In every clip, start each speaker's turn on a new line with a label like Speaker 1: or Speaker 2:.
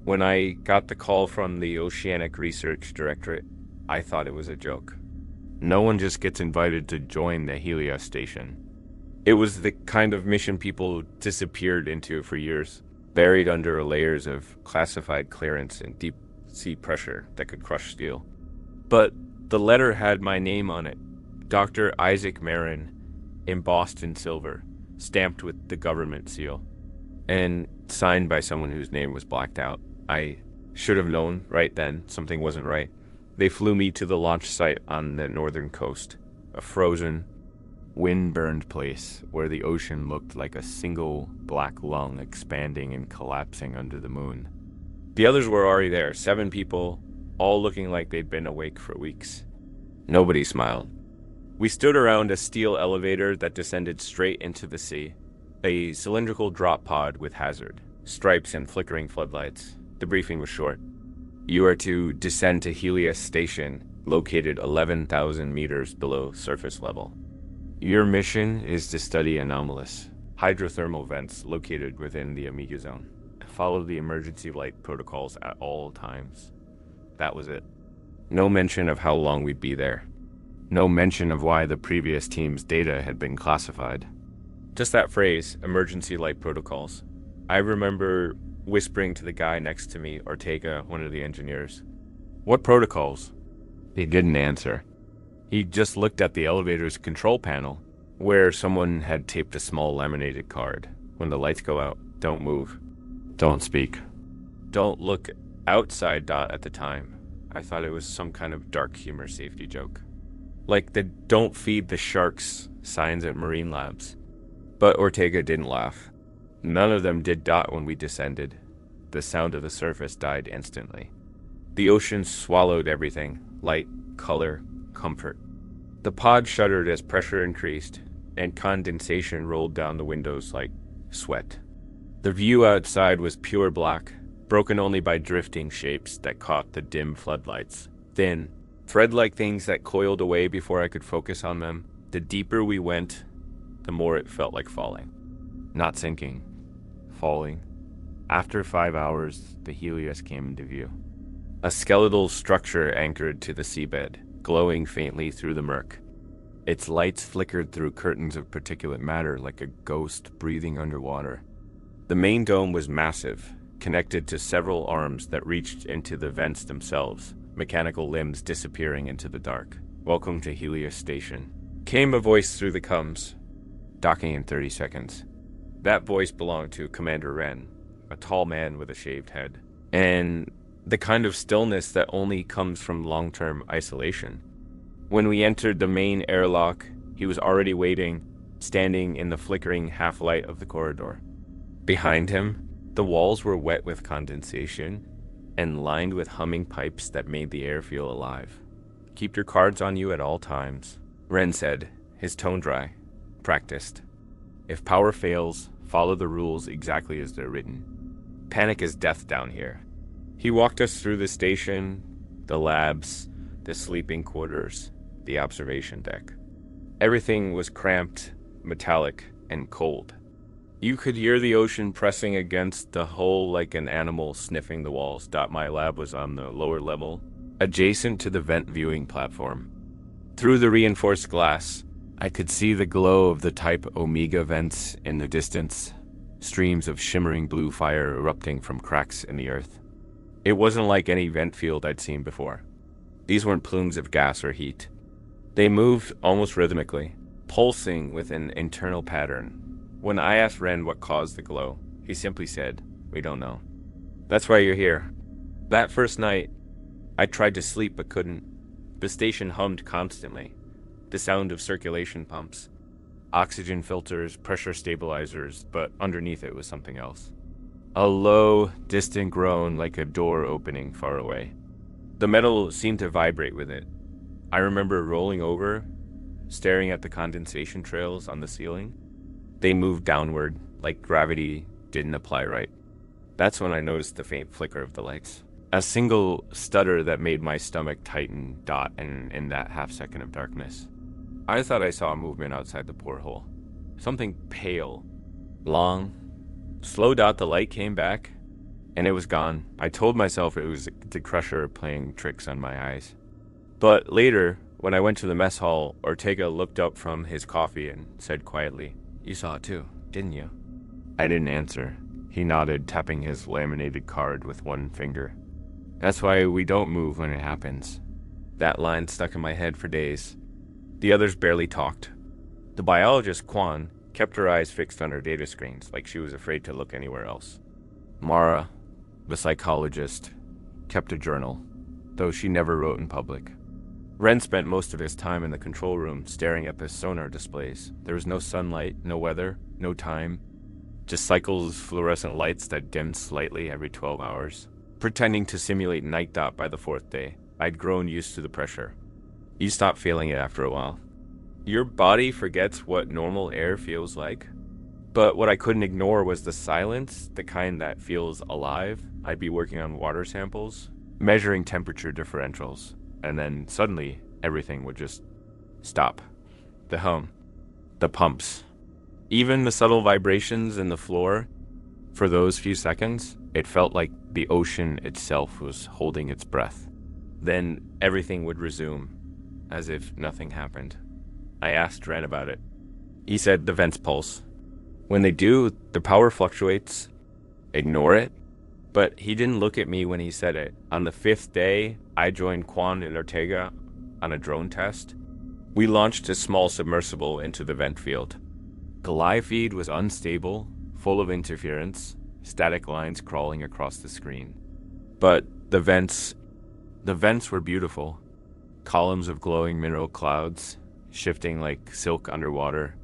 Speaker 1: When I got the call from the Oceanic Research Directorate, I thought it was a joke. No one just gets invited to join the Helios station. It was the kind of mission people disappeared into for years, buried under layers of classified clearance and deep sea pressure that could crush steel. But the letter had my name on it, Dr. Isaac Marin, embossed in silver, stamped with the government seal, and signed by someone whose name was blacked out. I should have known right then something wasn't right. They flew me to the launch site on the northern coast, a frozen, wind-burned place where the ocean looked like a single black lung expanding and collapsing under the moon. The others were already there, 7 people, all looking like they'd been awake for weeks. Nobody smiled. We stood around a steel elevator that descended straight into the sea, a cylindrical drop pod with hazard, stripes and flickering floodlights. The briefing was short. You are to descend to Helios Station, located 11,000 meters below surface level. Your mission is to study anomalous hydrothermal vents located within the Omega Zone. Follow the emergency light protocols at all times. That was it. No mention of how long we'd be there. No mention of why the previous team's data had been classified. Just that phrase, emergency light protocols. I remember whispering to the guy next to me, Ortega, one of the engineers. What protocols? He didn't answer. He just looked at the elevator's control panel, where someone had taped a small laminated card. When the lights go out, don't move. Don't speak. Don't look outside. At the time, I thought it was some kind of dark humor safety joke. Like the don't feed the sharks signs at marine labs. But Ortega didn't laugh. None of them did. When we descended, the sound of the surface died instantly. The ocean swallowed everything, light, color, comfort. The pod shuddered as pressure increased, and condensation rolled down the windows like sweat. The view outside was pure black, broken only by drifting shapes that caught the dim floodlights. Thin, thread-like things that coiled away before I could focus on them. The deeper we went, the more it felt like falling. Not sinking. Falling. After 5 hours, the Helios came into view. A skeletal structure anchored to the seabed, glowing faintly through the murk. Its lights flickered through curtains of particulate matter like a ghost breathing underwater. The main dome was massive, connected to several arms that reached into the vents themselves, mechanical limbs disappearing into the dark. Welcome to Helios Station. Came a voice through the comms. Docking in 30 seconds. That voice belonged to Commander Wren, a tall man with a shaved head, and the kind of stillness that only comes from long-term isolation. When we entered the main airlock, he was already waiting, standing in the flickering half-light of the corridor. Behind him, the walls were wet with condensation and lined with humming pipes that made the air feel alive. Keep your cards on you at all times, Wren said, his tone dry, practiced. If power fails, follow the rules exactly as they're written. Panic is death down here. He walked us through the station, the labs, the sleeping quarters, the observation deck. Everything was cramped, metallic, and cold. You could hear the ocean pressing against the hull like an animal sniffing the walls. My lab was on the lower level, adjacent to the vent viewing platform. Through the reinforced glass, I could see the glow of the type Omega vents in the distance, streams of shimmering blue fire erupting from cracks in the earth. It wasn't like any vent field I'd seen before. These weren't plumes of gas or heat. They moved almost rhythmically, pulsing with an internal pattern. When I asked Wren what caused the glow, he simply said, "We don't know." That's why you're here. That first night, I tried to sleep but couldn't. The station hummed constantly. The sound of circulation pumps, oxygen filters, pressure stabilizers, but underneath it was something else. A low, distant groan like a door opening far away. The metal seemed to vibrate with it. I remember rolling over, staring at the condensation trails on the ceiling. They moved downward, like gravity didn't apply right. That's when I noticed the faint flicker of the lights. A single stutter that made my stomach tighten. In that half second of darkness, I thought I saw a movement outside the porthole. Something pale, long, slow. The light came back, and it was gone. I told myself it was the crusher playing tricks on my eyes. But later, when I went to the mess hall, Ortega looked up from his coffee and said quietly, "You saw it too, didn't you?" I didn't answer. He nodded, tapping his laminated card with one finger. "That's why we don't move when it happens." That line stuck in my head for days. The others barely talked. The biologist, Kwan, kept her eyes fixed on her data screens, like she was afraid to look anywhere else. Mara, the psychologist, kept a journal, though she never wrote in public. Ren spent most of his time in the control room staring at the sonar displays. There was no sunlight, no weather, no time. Just cycles of fluorescent lights that dimmed slightly every 12 hours. Pretending to simulate night dot by the fourth day, I'd grown used to the pressure. You stop feeling it after a while. Your body forgets what normal air feels like. But what I couldn't ignore was the silence, the kind that feels alive. I'd be working on water samples, measuring temperature differentials, and then suddenly everything would just stop. The hum, the pumps, even the subtle vibrations in the floor. For those few seconds, it felt like the ocean itself was holding its breath. Then everything would resume, as if nothing happened. I asked Ren about it. He said the vents pulse. When they do, the power fluctuates. Ignore it. But he didn't look at me when he said it. On the fifth day, I joined Kwan and Ortega on a drone test. We launched a small submersible into the vent field. The live feed was unstable, full of interference, static lines crawling across the screen. But the vents were beautiful. Columns of glowing mineral clouds, shifting like silk underwater.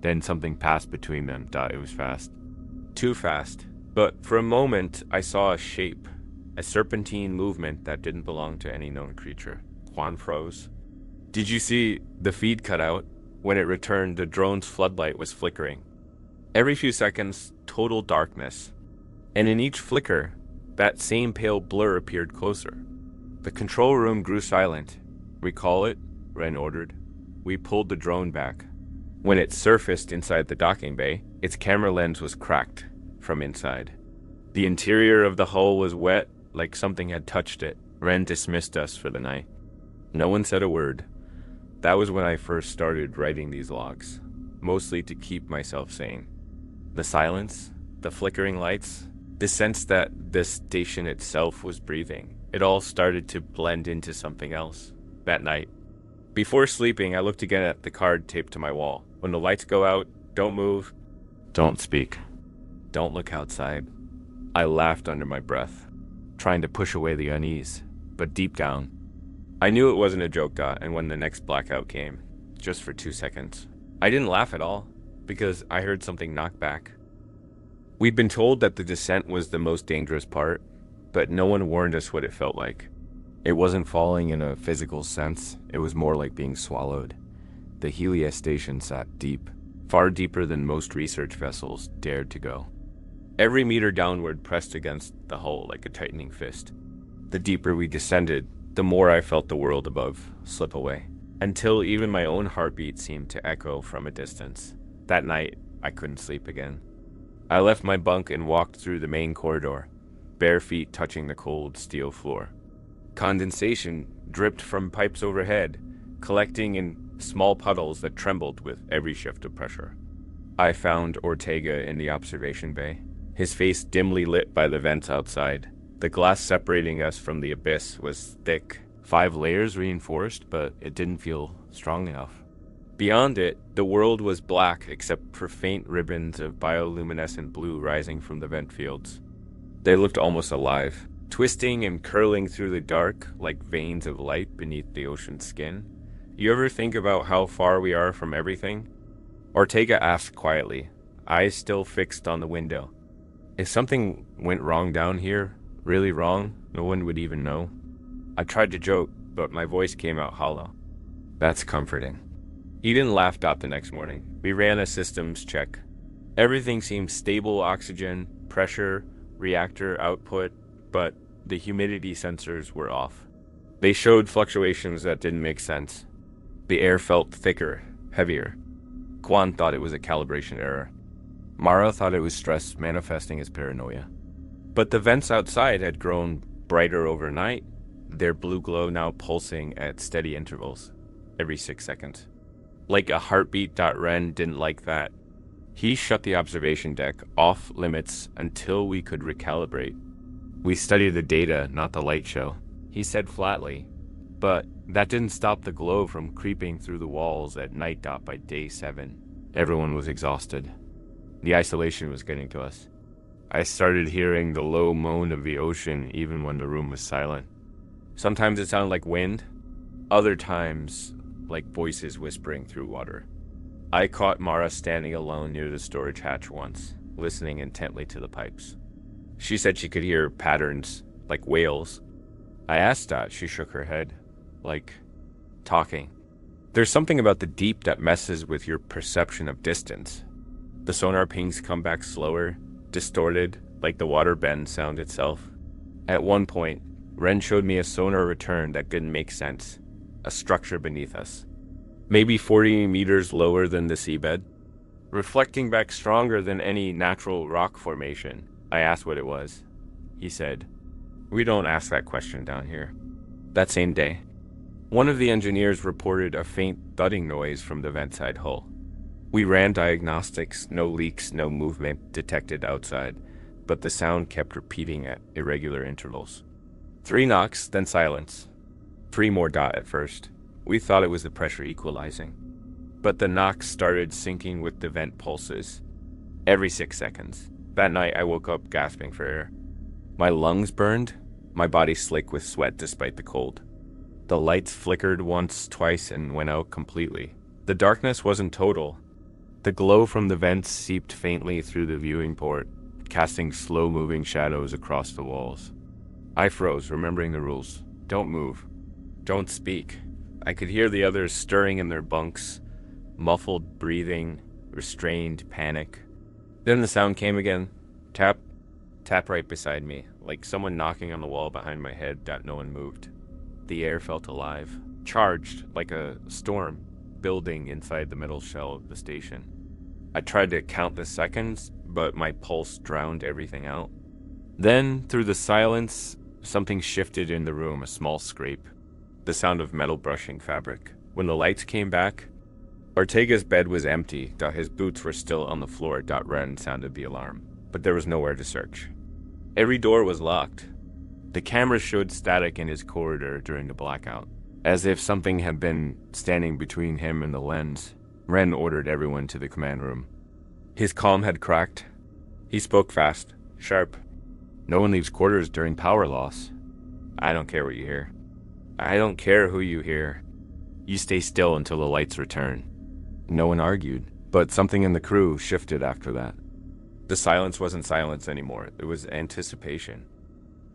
Speaker 1: Then something passed between them. It was fast. Too fast. But for a moment, I saw a shape, a serpentine movement that didn't belong to any known creature. Kwan froze. "Did you see the feed cut out? When it returned, the drone's floodlight was flickering. Every few seconds, total darkness. And in each flicker, that same pale blur appeared closer. The control room grew silent. "Recall it," Ren ordered. We pulled the drone back. When it surfaced inside the docking bay, its camera lens was cracked from inside. The interior of the hull was wet, like something had touched it. Ren dismissed us for the night. No one said a word. That was when I first started writing these logs, mostly to keep myself sane. The silence, the flickering lights, the sense that the station itself was breathing. It all started to blend into something else. That night, before sleeping, I looked again at the card taped to my wall. When the lights go out, don't move. Don't speak. Don't look outside. I laughed under my breath, trying to push away the unease, but deep down, I knew it wasn't a joke, Dot, and when the next blackout came, just for 2 seconds, I didn't laugh at all, because I heard something knock back. We'd been told that the descent was the most dangerous part, but no one warned us what it felt like. It wasn't falling in a physical sense, it was more like being swallowed. The Helios station sat deep, far deeper than most research vessels dared to go. Every meter downward pressed against the hull like a tightening fist. The deeper we descended, the more I felt the world above slip away, until even my own heartbeat seemed to echo from a distance. That night, I couldn't sleep again. I left my bunk and walked through the main corridor, bare feet touching the cold steel floor. Condensation dripped from pipes overhead, collecting in small puddles that trembled with every shift of pressure. I found Ortega in the observation bay, his face dimly lit by the vents outside. The glass separating us from the abyss was thick, 5 layers reinforced, but it didn't feel strong enough. Beyond it, the world was black except for faint ribbons of bioluminescent blue rising from the vent fields. They looked almost alive, twisting and curling through the dark like veins of light beneath the ocean's skin. You ever think about how far we are from everything? Ortega asked quietly, eyes still fixed on the window. If something went wrong down here, really wrong, no one would even know. I tried to joke, but my voice came out hollow. That's comforting. He didn't laugh out the next morning. We ran a systems check. Everything seemed stable: oxygen, pressure, reactor output, but the humidity sensors were off. They showed fluctuations that didn't make sense. The air felt thicker, heavier. Kwan thought it was a calibration error. Mara thought it was stress manifesting as paranoia. But the vents outside had grown brighter overnight, their blue glow now pulsing at steady intervals, every 6 seconds. Like a heartbeat. Ren didn't like that. He shut the observation deck off limits until we could recalibrate. We studied the data, not the light show, he said flatly. But that didn't stop the glow from creeping through the walls at night. By day 7. Everyone was exhausted. The isolation was getting to us. I started hearing the low moan of the ocean even when the room was silent. Sometimes it sounded like wind, other times like voices whispering through water. I caught Mara standing alone near the storage hatch once, listening intently to the pipes. She said she could hear patterns, like whales. I asked that. She shook her head, like talking. There's something about the deep that messes with your perception of distance. The sonar pings come back slower, distorted, like the water bend sound itself. At one point, Ren showed me a sonar return that didn't make sense. A structure beneath us. Maybe 40 meters lower than the seabed. Reflecting back stronger than any natural rock formation. I asked what it was. He said, "We don't ask that question down here." That same day, one of the engineers reported a faint thudding noise from the ventside hull. We ran diagnostics, no leaks, no movement detected outside, but the sound kept repeating at irregular intervals. 3 knocks, then silence. 3 more at first. We thought it was the pressure equalizing. But the knocks started syncing with the vent pulses. Every 6 seconds. That night I woke up gasping for air. My lungs burned, my body slick with sweat despite the cold. The lights flickered once, twice, and went out completely. The darkness wasn't total. The glow from the vents seeped faintly through the viewing port, casting slow-moving shadows across the walls. I froze, remembering the rules. Don't move. Don't speak. I could hear the others stirring in their bunks, muffled breathing, restrained panic. Then the sound came again. Tap, tap right beside me, like someone knocking on the wall behind my head that no one moved. The air felt alive, charged like a storm, building inside the metal shell of the station. I tried to count the seconds, but my pulse drowned everything out. Then, through the silence, something shifted in the room, a small scrape. The sound of metal brushing fabric. When the lights came back, Ortega's bed was empty. His boots were still on the floor. Ren sounded the alarm, but there was nowhere to search. Every door was locked. The camera showed static in his corridor during the blackout, as if something had been standing between him and the lens. Ren ordered everyone to the command room. His calm had cracked. He spoke fast, sharp. "No one leaves quarters during power loss. I don't care what you hear. I don't care who you hear. You stay still until the lights return." No one argued, but something in the crew shifted after that. The silence wasn't silence anymore. It was anticipation.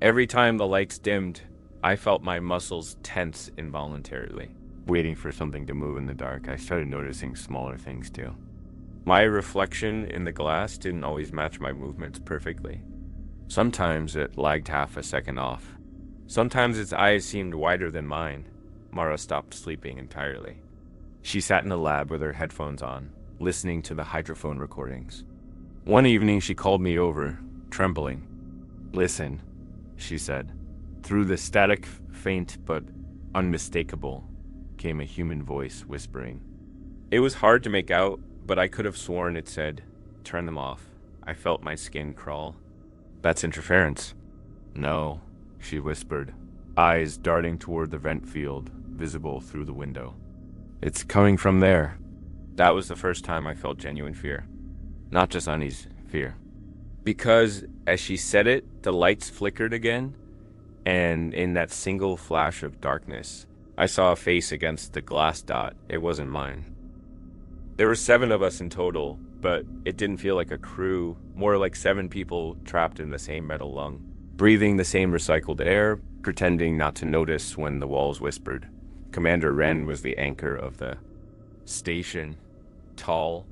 Speaker 1: Every time the lights dimmed, I felt my muscles tense involuntarily. Waiting for something to move in the dark, I started noticing smaller things too. My reflection in the glass didn't always match my movements perfectly. Sometimes it lagged half a second off. Sometimes its eyes seemed wider than mine. Mara stopped sleeping entirely. She sat in the lab with her headphones on, listening to the hydrophone recordings. One evening she called me over, trembling. "Listen," she said. Through the static, faint but unmistakable, came a human voice whispering. It was hard to make out, but I could have sworn it said, "Turn them off." I felt my skin crawl. "That's interference." "No," she whispered, eyes darting toward the vent field, visible through the window. "It's coming from there." That was the first time I felt genuine fear. Not just unease, fear. Because, as she said it, the lights flickered again, and in that single flash of darkness, I saw a face against the glass dot. It wasn't mine. There were 7 of us in total, but it didn't feel like a crew, more like 7 people trapped in the same metal lung, breathing the same recycled air, pretending not to notice when the walls whispered. Commander Ren was the anchor of the station, tall,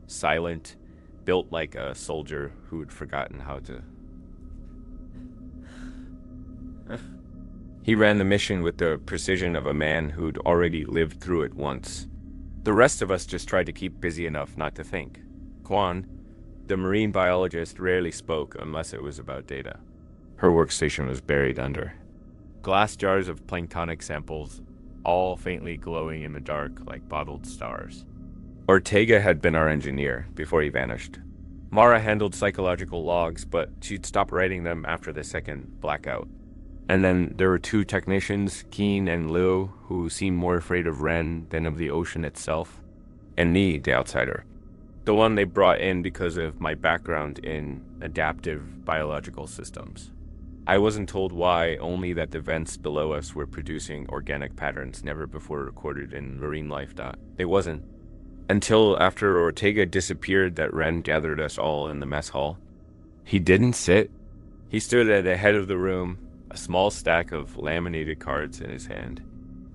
Speaker 1: silent, built like a soldier who'd forgotten how to. He ran the mission with the precision of a man who'd already lived through it once. The rest of us just tried to keep busy enough not to think. Quan, the marine biologist, rarely spoke unless it was about data. Her workstation was buried under glass jars of planktonic samples, all faintly glowing in the dark like bottled stars. Ortega had been our engineer before he vanished. Mara handled psychological logs, but she'd stopped writing them after the second blackout. And then there were two technicians, Keen and Liu, who seemed more afraid of Ren than of the ocean itself. And me, the outsider. The one they brought in because of my background in adaptive biological systems. I wasn't told why, only that the vents below us were producing organic patterns never before recorded in marine life. It wasn't until after Ortega disappeared that Ren gathered us all in the mess hall. He didn't sit. He stood at the head of the room, a small stack of laminated cards in his hand.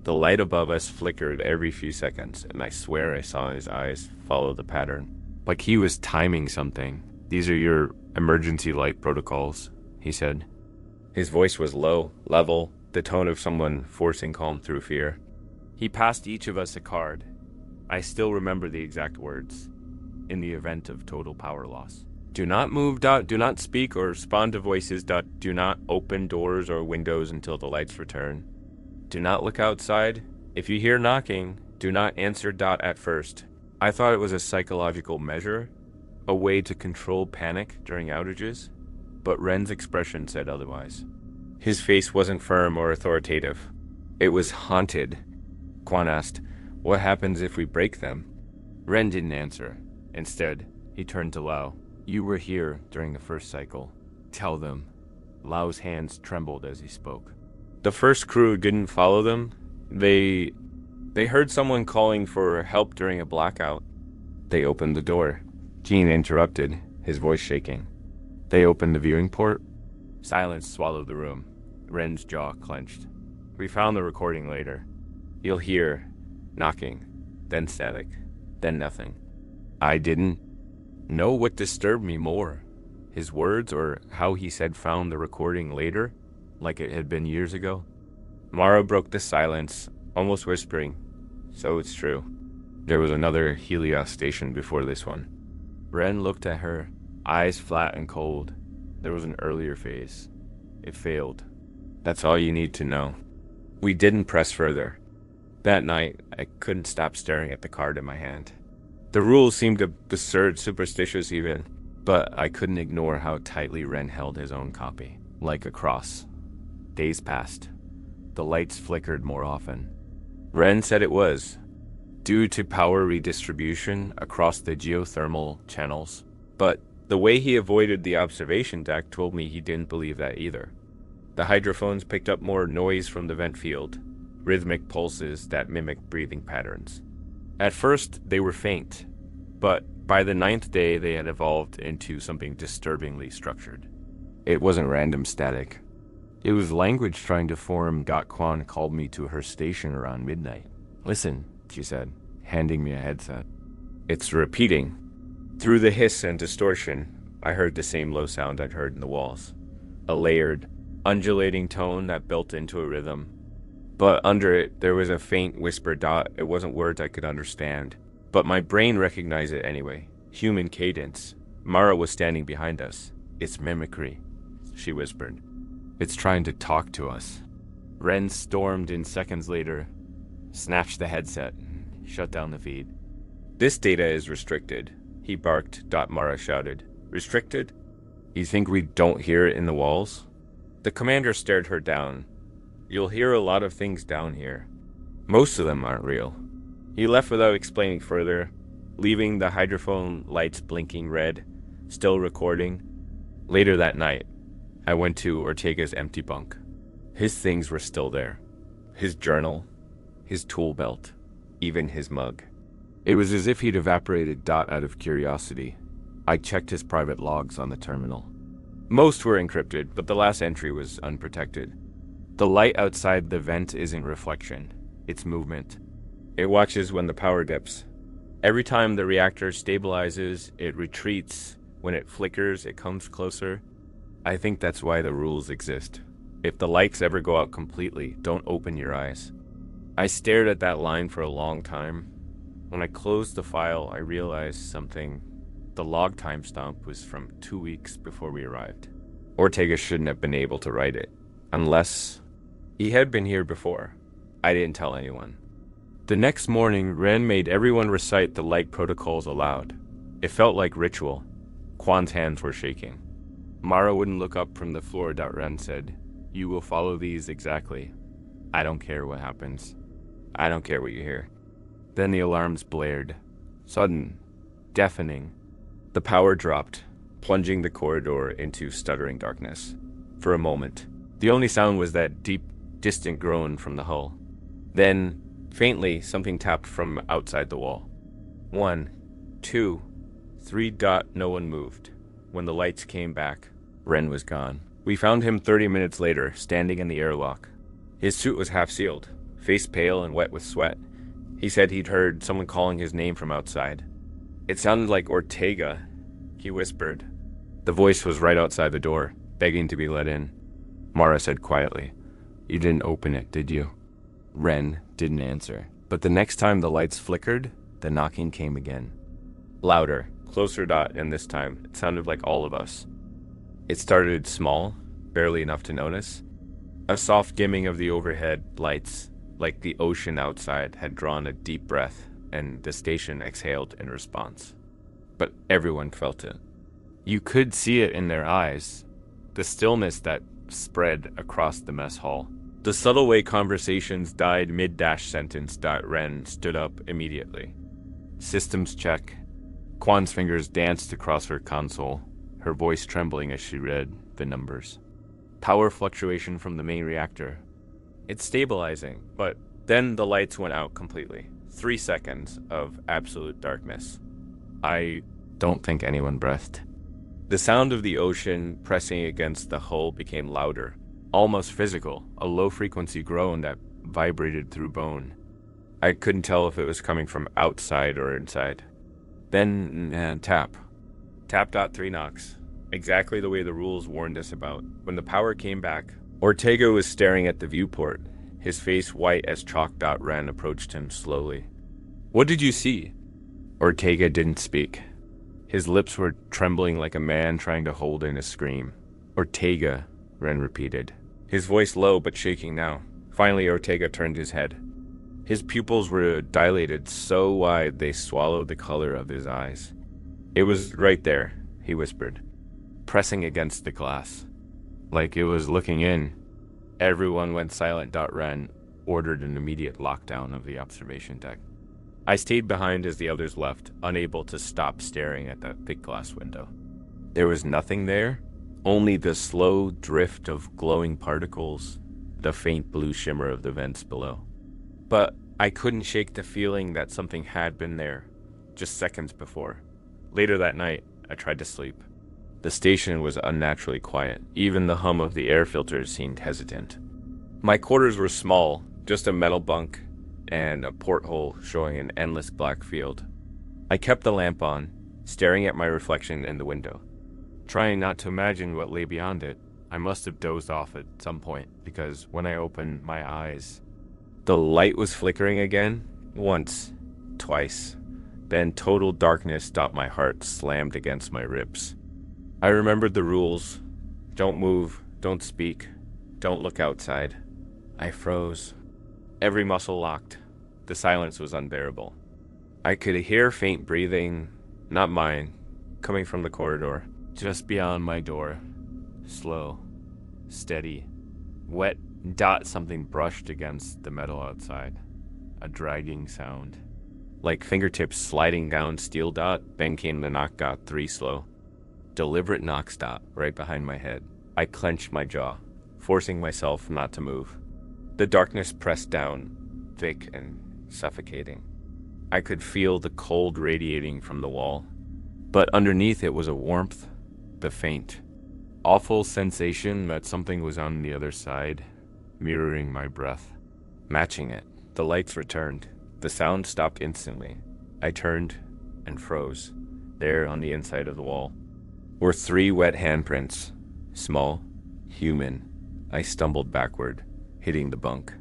Speaker 1: The light above us flickered every few seconds, and I swear I saw his eyes follow the pattern. Like he was timing something. "These are your emergency light protocols," he said. His voice was low, level, the tone of someone forcing calm through fear. He passed each of us a card. I still remember the exact words. "In the event of total power loss. Do not move. Do not speak or respond to voices. Do not open doors or windows until the lights return. Do not look outside. If you hear knocking, do not answer. At first." I thought it was a psychological measure, a way to control panic during outages, but Ren's expression said otherwise. His face wasn't firm or authoritative. It was haunted. Quan asked, "What happens if we break them?" Ren didn't answer. Instead, he turned to Lao. "You were here during the first cycle. Tell them." Lao's hands trembled as he spoke. The first crew didn't follow them. They heard someone calling for help during a blackout. They opened the door. Gene interrupted, his voice shaking. "They opened the viewing port?" Silence swallowed the room. Ren's jaw clenched. "We found the recording later. You'll hear knocking, then static, then nothing." I didn't know what disturbed me more, his words or how he said found the recording later, like it had been years ago. Mara broke the silence, almost whispering, "So it's true. There was another Helios station before this one." Ren looked at her, eyes flat and cold. There was an earlier phase. It failed. That's all you need to know. We didn't press further. That night, I couldn't stop staring at the card in my hand. The rules seemed absurd, superstitious even, but I couldn't ignore how tightly Ren held his own copy, like a cross. Days passed. The lights flickered more often. Ren said it was due to power redistribution across the geothermal channels, but the way he avoided the observation deck told me he didn't believe that either. The hydrophones picked up more noise from the vent field, rhythmic pulses that mimicked breathing patterns. At first, they were faint, but by the 9th day they had evolved into something disturbingly structured. It wasn't random static. It was language trying to form. Quan called me to her station around midnight. "Listen," she said, handing me a headset. "It's repeating." Through the hiss and distortion, I heard the same low sound I'd heard in the walls. A layered, undulating tone that built into a rhythm. But under it, there was a faint whisper. It wasn't words I could understand, but my brain recognized it anyway. Human cadence. Mara was standing behind us. "It's mimicry," she whispered. "It's trying to talk to us." Ren stormed in seconds later, snatched the headset, and shut down the feed. "This data is restricted," he barked. Mara shouted. "Restricted? You think we don't hear it in the walls?" The commander stared her down. "You'll hear a lot of things down here. Most of them aren't real." He left without explaining further, leaving the hydrophone lights blinking red, still recording. Later that night, I went to Ortega's empty bunk. His things were still there. His journal, his tool belt, even his mug. It was as if he'd evaporated. Out of curiosity, I checked his private logs on the terminal. Most were encrypted, but the last entry was unprotected. The light outside the vent isn't reflection, it's movement. It watches when the power dips. Every time the reactor stabilizes, it retreats. When it flickers, it comes closer. I think that's why the rules exist. If the lights ever go out completely, don't open your eyes. I stared at that line for a long time. When I closed the file, I realized something. The log timestamp was from 2 weeks before we arrived. Ortega shouldn't have been able to write it. Unless he had been here before. I didn't tell anyone. The next morning, Ren made everyone recite the light protocols aloud. It felt like ritual. Kwan's hands were shaking. Mara wouldn't look up from the floor. Ren said, "You will follow these exactly. I don't care what happens. I don't care what you hear." Then the alarms blared. Sudden. Deafening. The power dropped, plunging the corridor into stuttering darkness. For a moment, the only sound was that deep, distant groan from the hull. Then, faintly, something tapped from outside the wall. 1, 2, 3 ... No one moved. When the lights came back, Ren was gone. We found him 30 minutes later, standing in the airlock. His suit was half sealed, face pale and wet with sweat. He said he'd heard someone calling his name from outside. "It sounded like Ortega," he whispered. The voice was right outside the door, begging to be let in. Mara said quietly, "You didn't open it, did you?" Ren didn't answer, but the next time the lights flickered, the knocking came again. Louder, closer, and this time it sounded like all of us. It started small, barely enough to notice. A soft dimming of the overhead lights, like the ocean outside had drawn a deep breath, and the station exhaled in response. But everyone felt it. You could see it in their eyes, the stillness that spread across the mess hall. The subtle way conversations died mid-sentence. Ren stood up immediately. "Systems check." Kwan's fingers danced across her console, her voice trembling as she read the numbers. "Power fluctuation from the main reactor. It's stabilizing," but then the lights went out completely. 3 seconds of absolute darkness. I don't think anyone breathed. The sound of the ocean pressing against the hull became louder, almost physical, a low-frequency groan that vibrated through bone. I couldn't tell if it was coming from outside or inside. Then, tap. Tap. 3 knocks. Exactly the way the rules warned us about. When the power came back, Ortega was staring at the viewport, his face white as chalk. Ren approached him slowly. "What did you see?" Ortega didn't speak. His lips were trembling like a man trying to hold in a scream. "Ortega," Ren repeated, his voice low but shaking now. Finally, Ortega turned his head. His pupils were dilated so wide they swallowed the color of his eyes. "It was right there," he whispered, pressing against the glass, like it was looking in. Everyone went silent. Ren ordered an immediate lockdown of the observation deck. I stayed behind as the others left, unable to stop staring at that thick glass window. There was nothing there, only the slow drift of glowing particles, the faint blue shimmer of the vents below. But I couldn't shake the feeling that something had been there, just seconds before. Later that night, I tried to sleep. The station was unnaturally quiet. Even the hum of the air filters seemed hesitant. My quarters were small, just a metal bunk and a porthole showing an endless black field. I kept the lamp on, staring at my reflection in the window. Trying not to imagine what lay beyond it, I must have dozed off at some point, because when I opened my eyes, the light was flickering again, once, twice. Then total darkness stopped. My heart slammed against my ribs. I remembered the rules. Don't move, don't speak, don't look outside. I froze. Every muscle locked. The silence was unbearable. I could hear faint breathing, not mine, coming from the corridor, just beyond my door. Slow, steady, wet. Something brushed against the metal outside. A dragging sound. Like fingertips sliding down steel. Then came the knock. 3 slow. Deliberate knock. Right behind my head. I clenched my jaw, forcing myself not to move. The darkness pressed down, thick and suffocating. I could feel the cold radiating from the wall, but underneath it was a warmth, the faint, awful sensation that something was on the other side, mirroring my breath, matching it. The lights returned. The sound stopped instantly. I turned and froze. There on the inside of the wall were 3 wet handprints, small, human. I stumbled backward, hitting the bunk.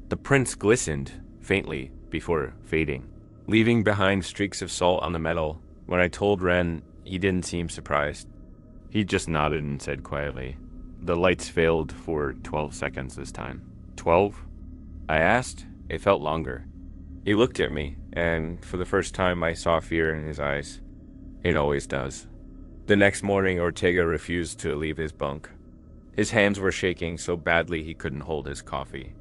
Speaker 1: The prints glistened faintly before fading, leaving behind streaks of salt on the metal. When I told Ren, he didn't seem surprised. He just nodded and said quietly, "The lights failed for 12 seconds this time." 12? I asked. It felt longer. He looked at me, and for the first time I saw fear in his eyes. It always does. The next morning, Ortega refused to leave his bunk. His hands were shaking so badly he couldn't hold his coffee.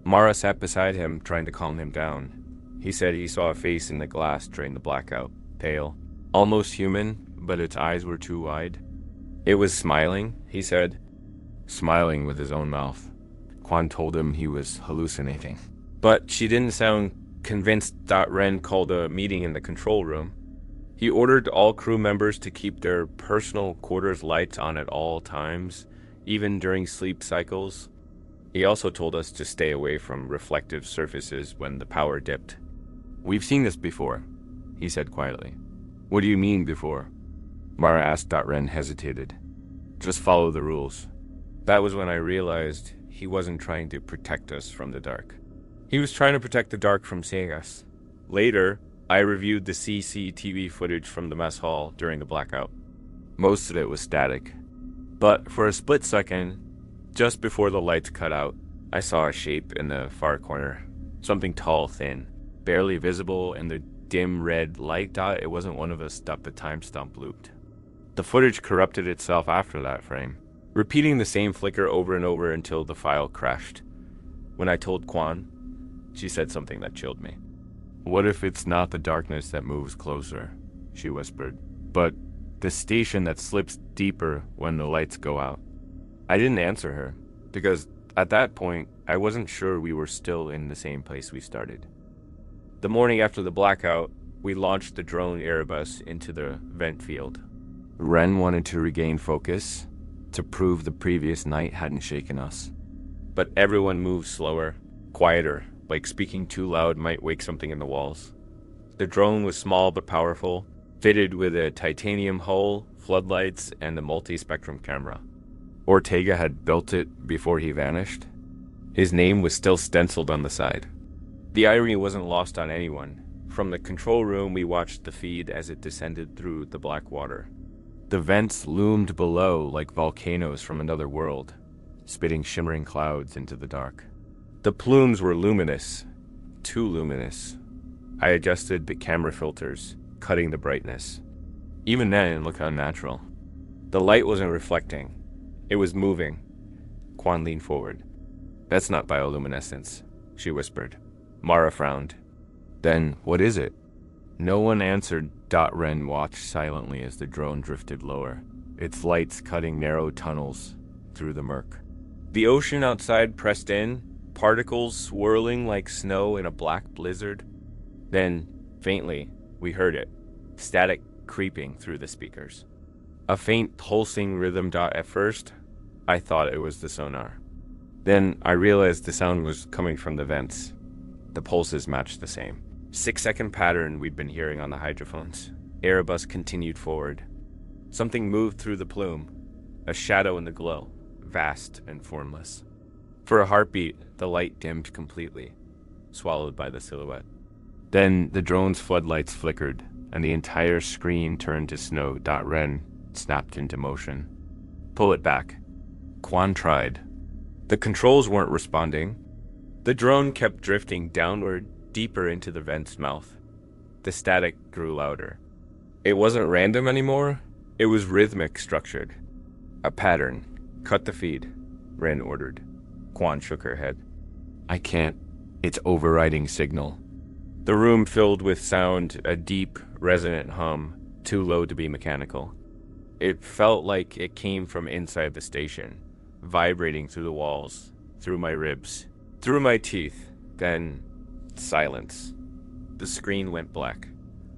Speaker 1: Mara sat beside him, trying to calm him down. He said he saw a face in the glass during the blackout, pale, almost human, but its eyes were too wide. It was smiling, he said. Smiling with his own mouth. Quan told him he was hallucinating. But she didn't sound convinced. Ren called a meeting in the control room. He ordered all crew members to keep their personal quarters lights on at all times, even during sleep cycles. He also told us to stay away from reflective surfaces when the power dipped. "We've seen this before," he said quietly. "What do you mean before?" Mara asked. Ren hesitated. "Just follow the rules." That was when I realized he wasn't trying to protect us from the dark. He was trying to protect the dark from seeing us. Later, I reviewed the CCTV footage from the mess hall during the blackout. Most of it was static. But for a split second, just before the lights cut out, I saw a shape in the far corner. Something tall, thin, barely visible in the dim red light dot. It wasn't one of us that the time stump looped. The footage corrupted itself after that frame, repeating the same flicker over and over until the file crashed. When I told Quan, she said something that chilled me. "What if it's not the darkness that moves closer?" she whispered, "but the station that slips deeper when the lights go out?" I didn't answer her, because at that point, I wasn't sure we were still in the same place we started. The morning after the blackout, we launched the drone Erebus into the vent field. Ren wanted to regain focus, to prove the previous night hadn't shaken us. But everyone moved slower, quieter, like speaking too loud might wake something in the walls. The drone was small but powerful, fitted with a titanium hull, floodlights, and a multi-spectrum camera. Ortega had built it before he vanished. His name was still stenciled on the side. The irony wasn't lost on anyone. From the control room, we watched the feed as it descended through the black water. The vents loomed below like volcanoes from another world, spitting shimmering clouds into the dark. The plumes were luminous, too luminous. I adjusted the camera filters, cutting the brightness. Even then, it looked unnatural. The light wasn't reflecting. It was moving. Quan leaned forward. "That's not bioluminescence," she whispered. Mara frowned. "Then what is it?" No one answered. Ren watched silently as the drone drifted lower, its lights cutting narrow tunnels through the murk. The ocean outside pressed in, particles swirling like snow in a black blizzard. Then, faintly, we heard it, static creeping through the speakers. A faint pulsing rhythm. At first, I thought it was the sonar. Then I realized the sound was coming from the vents. The pulses matched the same 6-second pattern we'd been hearing on the hydrophones. Erebus continued forward. Something moved through the plume, a shadow in the glow, vast and formless. For a heartbeat, the light dimmed completely, swallowed by the silhouette. Then the drone's floodlights flickered, and the entire screen turned to snow. Ren snapped into motion. "Pull it back." Quan tried. The controls weren't responding. The drone kept drifting downward, deeper into the vent's mouth. The static grew louder. It wasn't random anymore. It was rhythmic, structured. A pattern. "Cut the feed," Ren ordered. Quan shook her head. "I can't. It's overriding signal." The room filled with sound, a deep, resonant hum, too low to be mechanical. It felt like it came from inside the station, vibrating through the walls, through my ribs, through my teeth. Then, silence. The screen went black.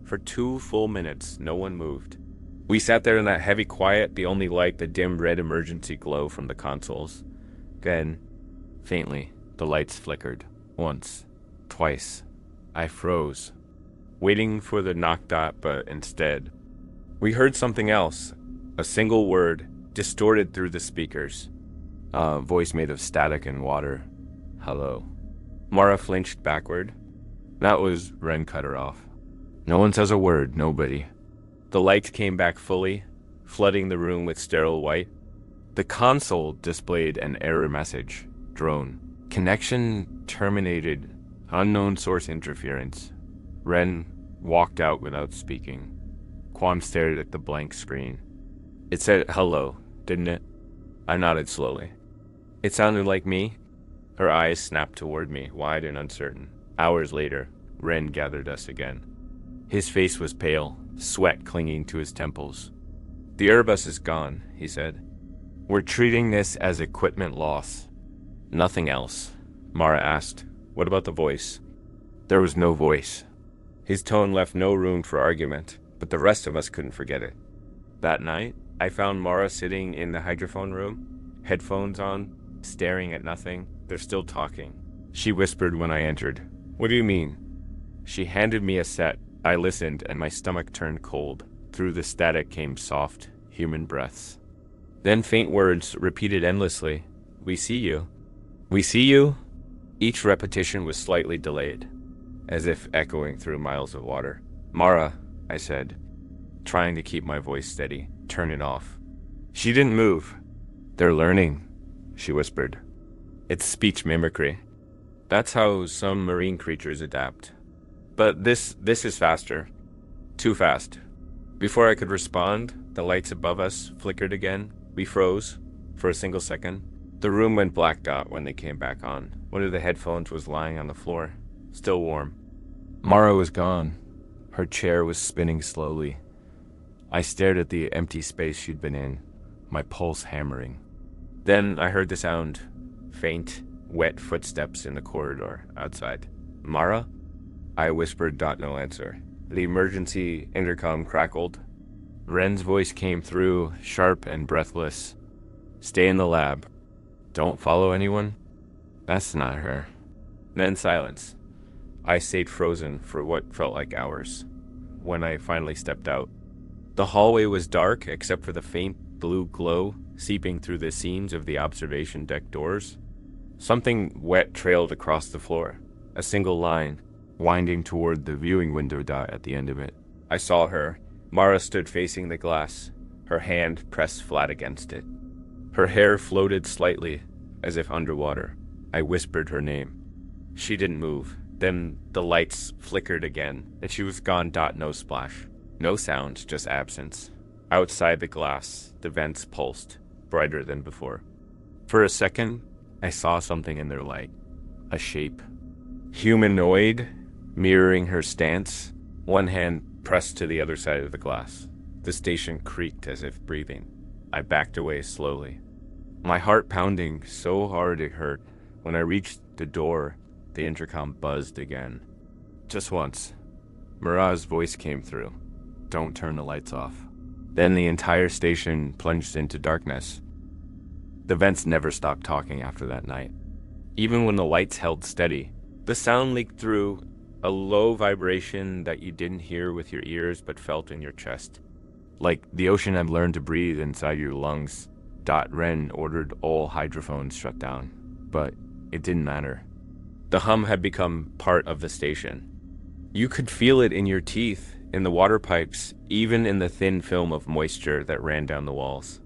Speaker 1: For 2 full minutes, no one moved. We sat there in that heavy quiet, the only light the dim red emergency glow from the consoles. Then, faintly, the lights flickered. Once, twice. I froze, waiting for the knock. But instead, we heard something else. A single word, distorted through the speakers. A voice made of static and water. "Hello." Mara flinched backward. That was Ren cut her off. "No one says a word, nobody." The lights came back fully, flooding the room with sterile white. The console displayed an error message. Drone. Connection terminated. Unknown source interference. Ren walked out without speaking. Kwam stared at the blank screen. It said hello, didn't it? I nodded slowly. It sounded like me. Her eyes snapped toward me, wide and uncertain. Hours later, Ren gathered us again. His face was pale, sweat clinging to his temples. The Airbus is gone, he said. We're treating this as equipment loss. Nothing else. Mara asked, what about the voice? There was no voice. His tone left no room for argument, but the rest of us couldn't forget it. That night, I found Mara sitting in the hydrophone room, headphones on, staring at nothing. They're still talking. She whispered when I entered. What do you mean? She handed me a set. I listened, and my stomach turned cold. Through the static came soft, human breaths. Then faint words repeated endlessly. We see you. We see you? Each repetition was slightly delayed, as if echoing through miles of water. Mara, I said, trying to keep my voice steady. Turn it off. She didn't move. They're learning, she whispered. It's speech mimicry. That's how some marine creatures adapt. But this is faster. Too fast. Before I could respond, the lights above us flickered again. We froze for a single second. The room went black dot when they came back on. One of the headphones was lying on the floor, still warm. Mara was gone. Her chair was spinning slowly. I stared at the empty space she'd been in, my pulse hammering. Then I heard the sound. Faint, wet footsteps in the corridor outside. Mara? I whispered. No answer. The emergency intercom crackled. Ren's voice came through, sharp and breathless. Stay in the lab. Don't follow anyone? That's not her. Then silence. I stayed frozen for what felt like hours. When I finally stepped out, the hallway was dark except for the faint blue glow seeping through the seams of the observation deck doors. Something wet trailed across the floor, a single line, winding toward the viewing window dot at the end of it. I saw her. Mara stood facing the glass, her hand pressed flat against it. Her hair floated slightly, as if underwater. I whispered her name. She didn't move. Then the lights flickered again, and she was gone. No splash. No sound, just absence. Outside the glass, the vents pulsed, brighter than before. For a second, I saw something in their light. A shape. Humanoid, mirroring her stance, one hand pressed to the other side of the glass. The station creaked as if breathing. I backed away slowly. My heart pounding so hard it hurt. When I reached the door, the intercom buzzed again. Just once. Mara's voice came through. Don't turn the lights off. Then the entire station plunged into darkness. The vents never stopped talking after that night. Even when the lights held steady, the sound leaked through, a low vibration that you didn't hear with your ears but felt in your chest. Like the ocean had learned to breathe inside your lungs. Ren ordered all hydrophones shut down, but it didn't matter. The hum had become part of the station. You could feel it in your teeth, in the water pipes, even in the thin film of moisture that ran down the walls.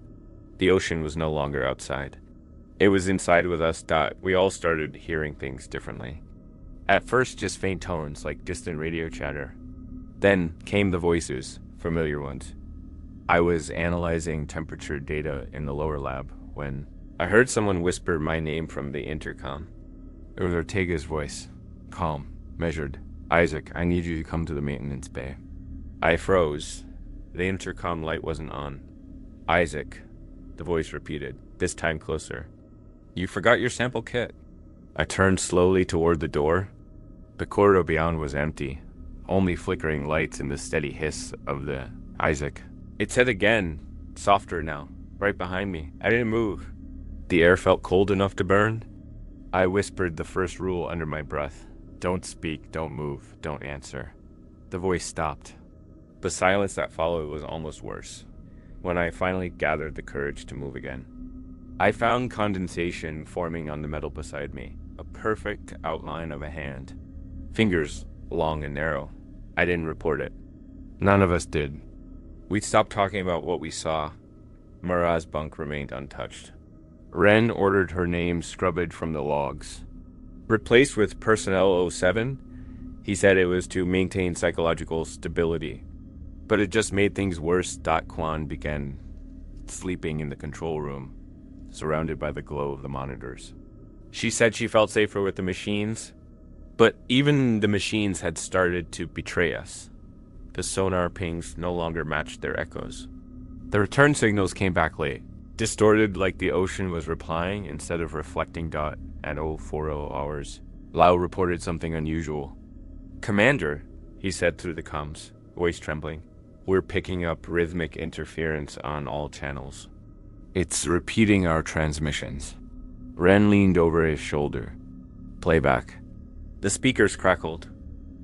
Speaker 1: The ocean was no longer outside. It was inside with us. We all started hearing things differently. At first, just faint tones like distant radio chatter. Then came the voices, familiar ones. I was analyzing temperature data in the lower lab when I heard someone whisper my name from the intercom. It was Ortega's voice, calm, measured. Isaac, I need you to come to the maintenance bay. I froze. The intercom light wasn't on. Isaac, the voice repeated, this time closer. You forgot your sample kit. I turned slowly toward the door. The corridor beyond was empty, only flickering lights and the steady hiss of the Isaac. It said again, softer now, right behind me. I didn't move. The air felt cold enough to burn. I whispered the first rule under my breath. Don't speak, don't move, don't answer. The voice stopped. The silence that followed was almost worse. When I finally gathered the courage to move again, I found condensation forming on the metal beside me, a perfect outline of a hand. Fingers long and narrow. I didn't report it. None of us did. We stopped talking about what we saw. Mara's bunk remained untouched. Ren ordered her name scrubbed from the logs. Replaced with Personnel oh 07, he said it was to maintain psychological stability. But it just made things worse. Kwan began sleeping in the control room, surrounded by the glow of the monitors. She said she felt safer with the machines, but even the machines had started to betray us. The sonar pings no longer matched their echoes. The return signals came back late, distorted like the ocean was replying instead of reflecting. At 040 hours, Lau reported something unusual. "Commander," he said through the comms, voice trembling, "we're picking up rhythmic interference on all channels. It's repeating our transmissions." Ren leaned over his shoulder. "Playback." The speakers crackled.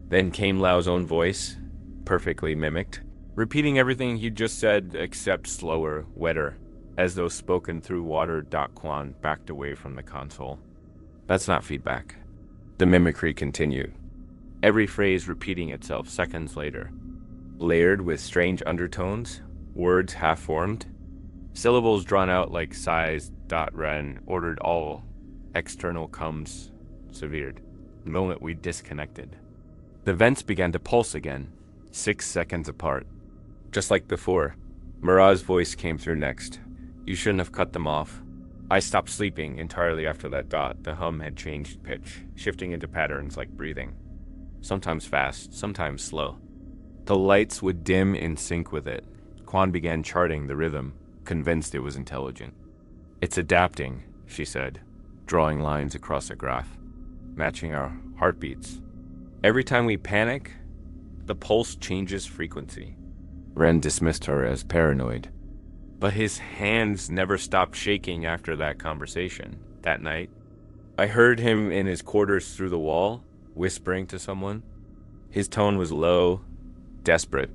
Speaker 1: Then came Lau's own voice, perfectly mimicked, repeating everything he'd just said except slower, wetter, as though spoken through water. Kwan backed away from the console. "That's not feedback." The mimicry continued, every phrase repeating itself seconds later, layered with strange undertones, words half-formed, syllables drawn out like sighs. Ren ordered all external comms severed, the moment we disconnected. The vents began to pulse again, 6 seconds apart. Just like before, Mara's voice came through next. "You shouldn't have cut them off." I stopped sleeping entirely after that. The hum had changed pitch, shifting into patterns like breathing. Sometimes fast, sometimes slow. The lights would dim in sync with it. Kwan began charting the rhythm, convinced it was intelligent. "It's adapting," she said, drawing lines across a graph, matching our heartbeats. "Every time we panic, the pulse changes frequency." Ren dismissed her as paranoid. But his hands never stopped shaking after that conversation. That night, I heard him in his quarters through the wall, whispering to someone. His tone was low, desperate.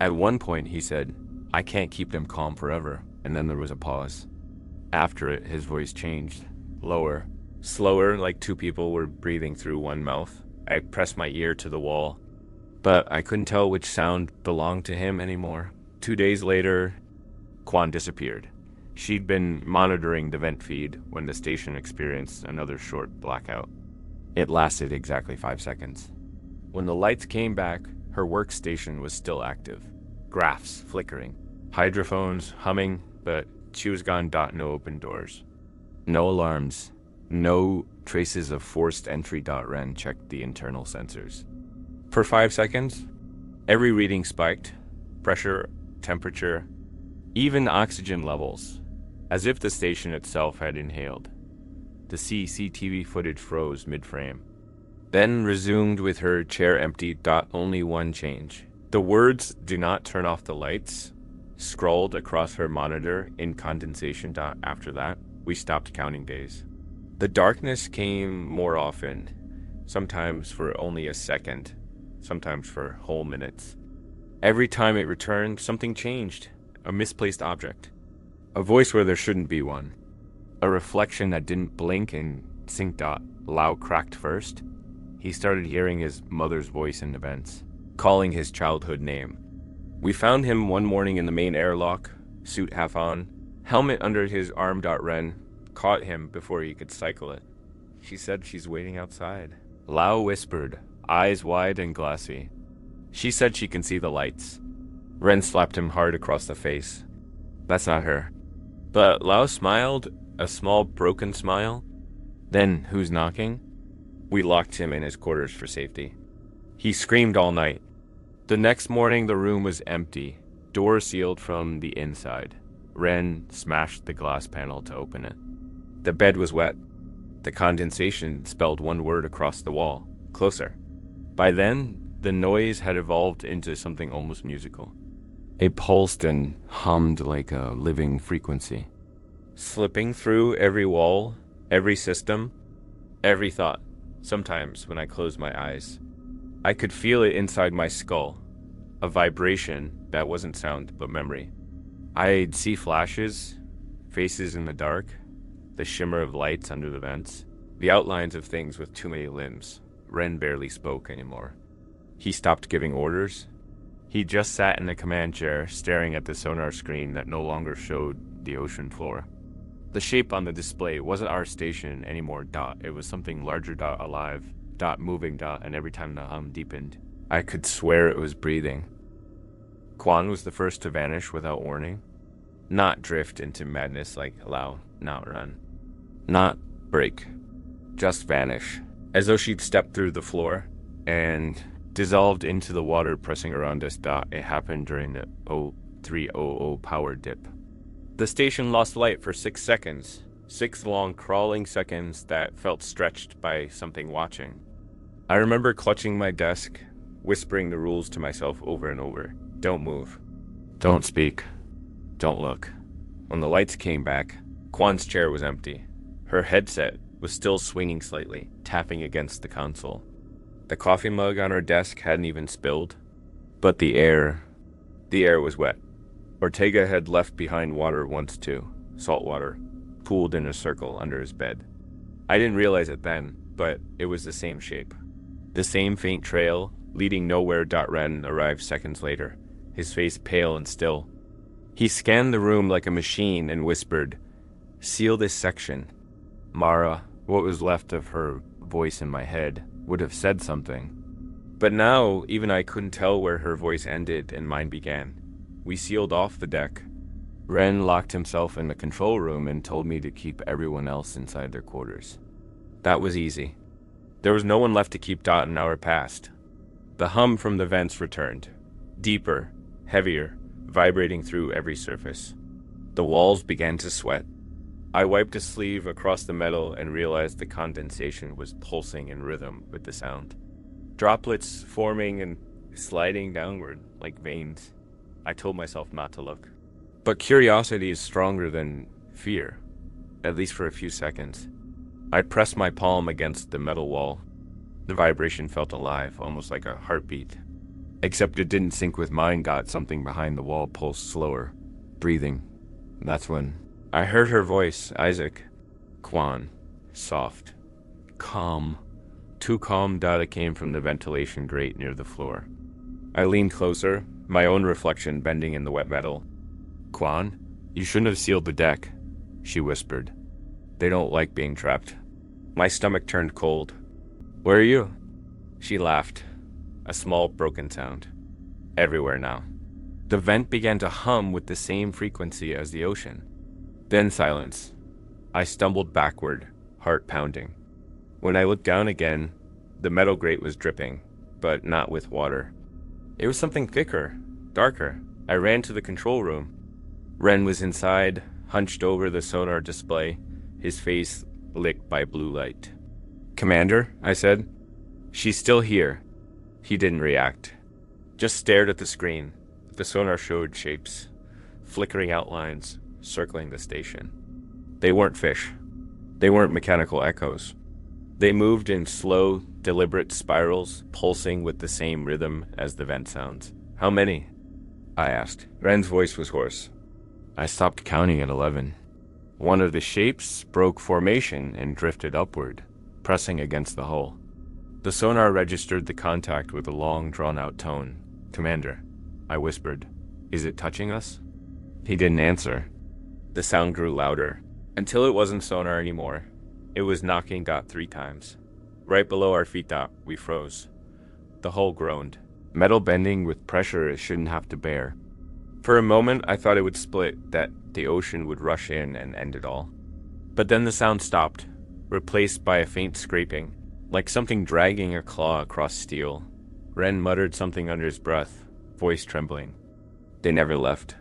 Speaker 1: At one point, he said, "I can't keep them calm forever." And then there was a pause. After it, his voice changed, lower, slower, like two people were breathing through one mouth. I pressed my ear to the wall, but I couldn't tell which sound belonged to him anymore. 2 days later, Kwan disappeared. She'd been monitoring the vent feed when the station experienced another short blackout. It lasted exactly 5 seconds. When the lights came back, her workstation was still active. Graphs flickering, hydrophones humming, but she was gone. No open doors. No alarms. No traces of forced entry. Ren checked the internal sensors. For 5 seconds, every reading spiked. Pressure, temperature, even oxygen levels, as if the station itself had inhaled. The CCTV footage froze mid-frame, then resumed with her chair empty. Only one change. The words "do not turn off the lights" scrawled across her monitor in condensation. After that, we stopped counting days. The darkness came more often, sometimes for only a second, sometimes for whole minutes. Every time it returned, something changed. A misplaced object. A voice where there shouldn't be one. A reflection that didn't blink and sync. Lau cracked first. He started hearing his mother's voice in the vents, calling his childhood name. We found him one morning in the main airlock, suit half on, helmet under his arm. Ren caught him before he could cycle it. "She said she's waiting outside." Lau whispered, eyes wide and glassy. "She said she can see the lights." Ren slapped him hard across the face. "That's not her." But Lau smiled, a small broken smile. "Then who's knocking?" We locked him in his quarters for safety. He screamed all night. The next morning the room was empty, door sealed from the inside. Ren smashed the glass panel to open it. The bed was wet. The condensation spelled one word across the wall: "Closer." By then, the noise had evolved into something almost musical. It pulsed and hummed like a living frequency, slipping through every wall, every system, every thought. Sometimes, when I closed my eyes, I could feel it inside my skull, a vibration that wasn't sound but memory. I'd see flashes, faces in the dark, the shimmer of lights under the vents, the outlines of things with too many limbs. Ren barely spoke anymore. He stopped giving orders. He just sat in the command chair, staring at the sonar screen that no longer showed the ocean floor. The shape on the display wasn't our station anymore, Dot. It was something larger, Dot, alive, Dot, moving, Dot, and every time the hum deepened, I could swear it was breathing. Quan was the first to vanish without warning. Not drift into madness like allow, not run. Not break. Just vanish. As though she'd stepped through the floor and dissolved into the water pressing around us, Dot. It happened during the 0300 power dip. The station lost light for 6 seconds. 6 long crawling seconds that felt stretched by something watching. I remember clutching my desk, whispering the rules to myself over and over. Don't move. Don't speak. Don't look. When the lights came back, Quan's chair was empty. Her headset was still swinging slightly, tapping against the console. The coffee mug on her desk hadn't even spilled. But the air was wet. Ortega had left behind water once too, salt water, pooled in a circle under his bed. I didn't realize it then, but it was the same shape. The same faint trail, leading nowhere. Ren arrived seconds later, his face pale and still. He scanned the room like a machine and whispered, "Seal this section." Mara, what was left of her voice in my head, would have said something. But now, even I couldn't tell where her voice ended and mine began. We sealed off the deck. Ren locked himself in the control room and told me to keep everyone else inside their quarters. That was easy. There was no one left to keep Dot an hour past. The hum from the vents returned. Deeper, heavier, vibrating through every surface. The walls began to sweat. I wiped a sleeve across the metal and realized the condensation was pulsing in rhythm with the sound. Droplets forming and sliding downward like veins. I told myself not to look. But curiosity is stronger than fear, at least for a few seconds. I pressed my palm against the metal wall. The vibration felt alive, almost like a heartbeat. Except it didn't sync with mine. Got something behind the wall pulsed slower, breathing. That's when I heard her voice, Isaac. Quan. Soft. Calm. Too calm. Data came from the ventilation grate near the floor. I leaned closer, my own reflection bending in the wet metal. Quan, you shouldn't have sealed the deck, she whispered. They don't like being trapped. My stomach turned cold. Where are you? She laughed. A small broken sound. Everywhere now. The vent began to hum with the same frequency as the ocean. Then silence. I stumbled backward, heart pounding. When I looked down again, the metal grate was dripping, but not with water. It was something thicker, darker. I ran to the control room. Ren was inside, hunched over the sonar display, his face licked by blue light. Commander, I said. She's still here. He didn't react. Just stared at the screen. The sonar showed shapes, flickering outlines, circling the station. They weren't fish. They weren't mechanical echoes. They moved in slow, deliberate spirals, pulsing with the same rhythm as the vent sounds. How many? I asked. Ren's voice was hoarse. I stopped counting at 11. One of the shapes broke formation and drifted upward, pressing against the hull. The sonar registered the contact with a long, drawn-out tone. Commander, I whispered. Is it touching us? He didn't answer. The sound grew louder, until it wasn't sonar anymore. It was knocking Dot 3 times. Right below our feet, Dot, we froze. The hull groaned. Metal bending with pressure it shouldn't have to bear. For a moment, I thought it would split, that the ocean would rush in and end it all. But then the sound stopped, replaced by a faint scraping, like something dragging a claw across steel. Ren muttered something under his breath, voice trembling. They never left.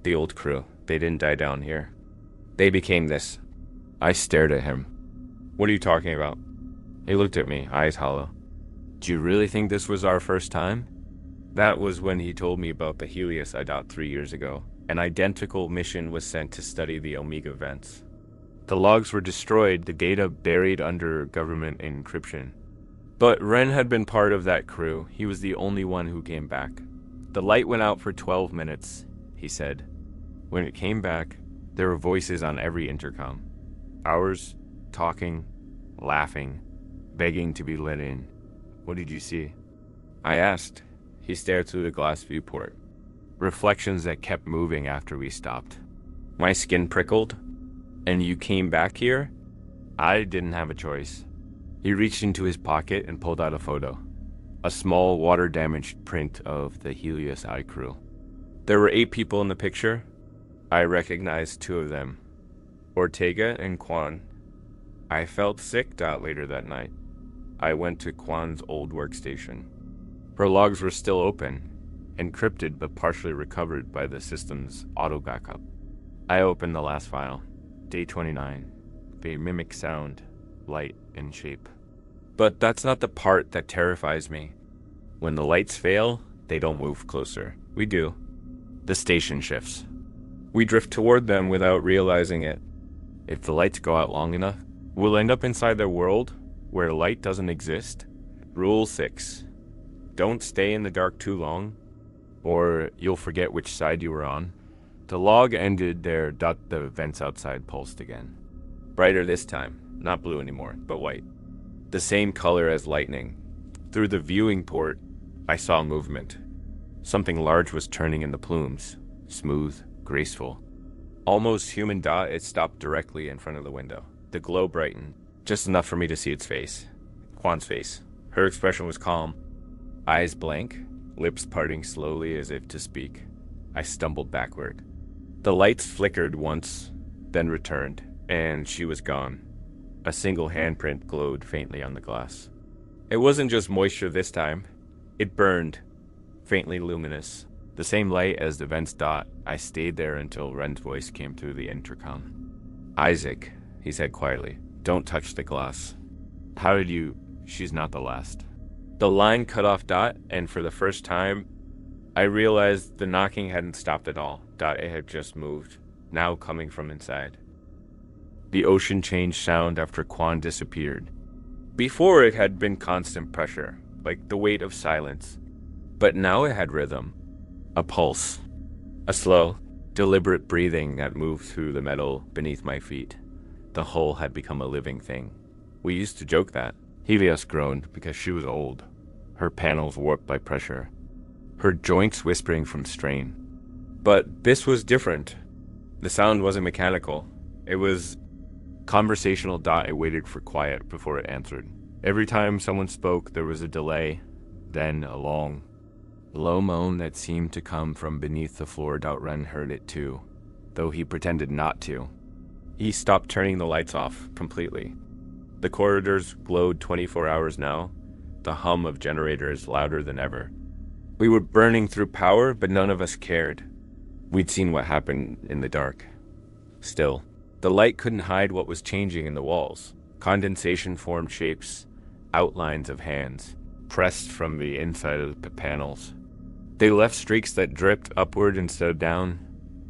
Speaker 1: The old crew, they didn't die down here. They became this. I stared at him. What are you talking about? He looked at me, eyes hollow. Do you really think this was our first time? That was when he told me about the Helios I got 3 years ago. An identical mission was sent to study the Omega vents. The logs were destroyed, the data buried under government encryption. But Ren had been part of that crew. He was the only one who came back. The light went out for 12 minutes, he said. When it came back, there were voices on every intercom. Ours, talking, laughing, begging to be let in. What did you see? I asked. He stared through the glass viewport. Reflections that kept moving after we stopped. My skin prickled. And you came back here? I didn't have a choice. He reached into his pocket and pulled out a photo. A small, water-damaged print of the Helios I crew. There were 8 people in the picture. I recognized 2 of them. Ortega and Kwan. I felt sick later that night. I went to Kwan's old workstation. Her logs were still open, encrypted but partially recovered by the system's auto-backup. I opened the last file. Day 29. They mimic sound, light, and shape. But that's not the part that terrifies me. When the lights fail, they don't move closer. We do. The station shifts. We drift toward them without realizing it. If the lights go out long enough, we'll end up inside their world where light doesn't exist. Rule 6. Don't stay in the dark too long, or you'll forget which side you were on. The log ended there. The vents outside pulsed again. Brighter this time. Not blue anymore, but white. The same color as lightning. Through the viewing port, I saw movement. Something large was turning in the plumes. Smooth, graceful. Almost human. It stopped directly in front of the window. The glow brightened, just enough for me to see its face. Kwan's face. Her expression was calm. Eyes blank, lips parting slowly as if to speak. I stumbled backward. The lights flickered once, then returned, and she was gone. A single handprint glowed faintly on the glass. It wasn't just moisture this time. It burned, faintly luminous. The same light as the vent's dot. I stayed there until Ren's voice came through the intercom. Isaac, he said quietly, don't touch the glass. How did you... She's not the last. The line cut off Dot, and for the first time, I realized the knocking hadn't stopped at all. It had just moved, now coming from inside. The ocean changed sound after Kwan disappeared. Before it had been constant pressure, like the weight of silence. But now it had rhythm. A pulse. A slow, deliberate breathing that moved through the metal beneath my feet. The hull had become a living thing. We used to joke that. Helios groaned because she was old. Her panels warped by pressure. Her joints whispering from strain. But this was different. The sound wasn't mechanical. It was conversational. It waited for quiet before it answered. Every time someone spoke, there was a delay, then a long, low moan that seemed to come from beneath the floor. Ren heard it too, though he pretended not to. He stopped turning the lights off completely. The corridors glowed 24 hours now, the hum of generators louder than ever. We were burning through power, but none of us cared. We'd seen what happened in the dark. Still, the light couldn't hide what was changing in the walls. Condensation formed shapes, outlines of hands, pressed from the inside of the panels. They left streaks that dripped upward instead of down.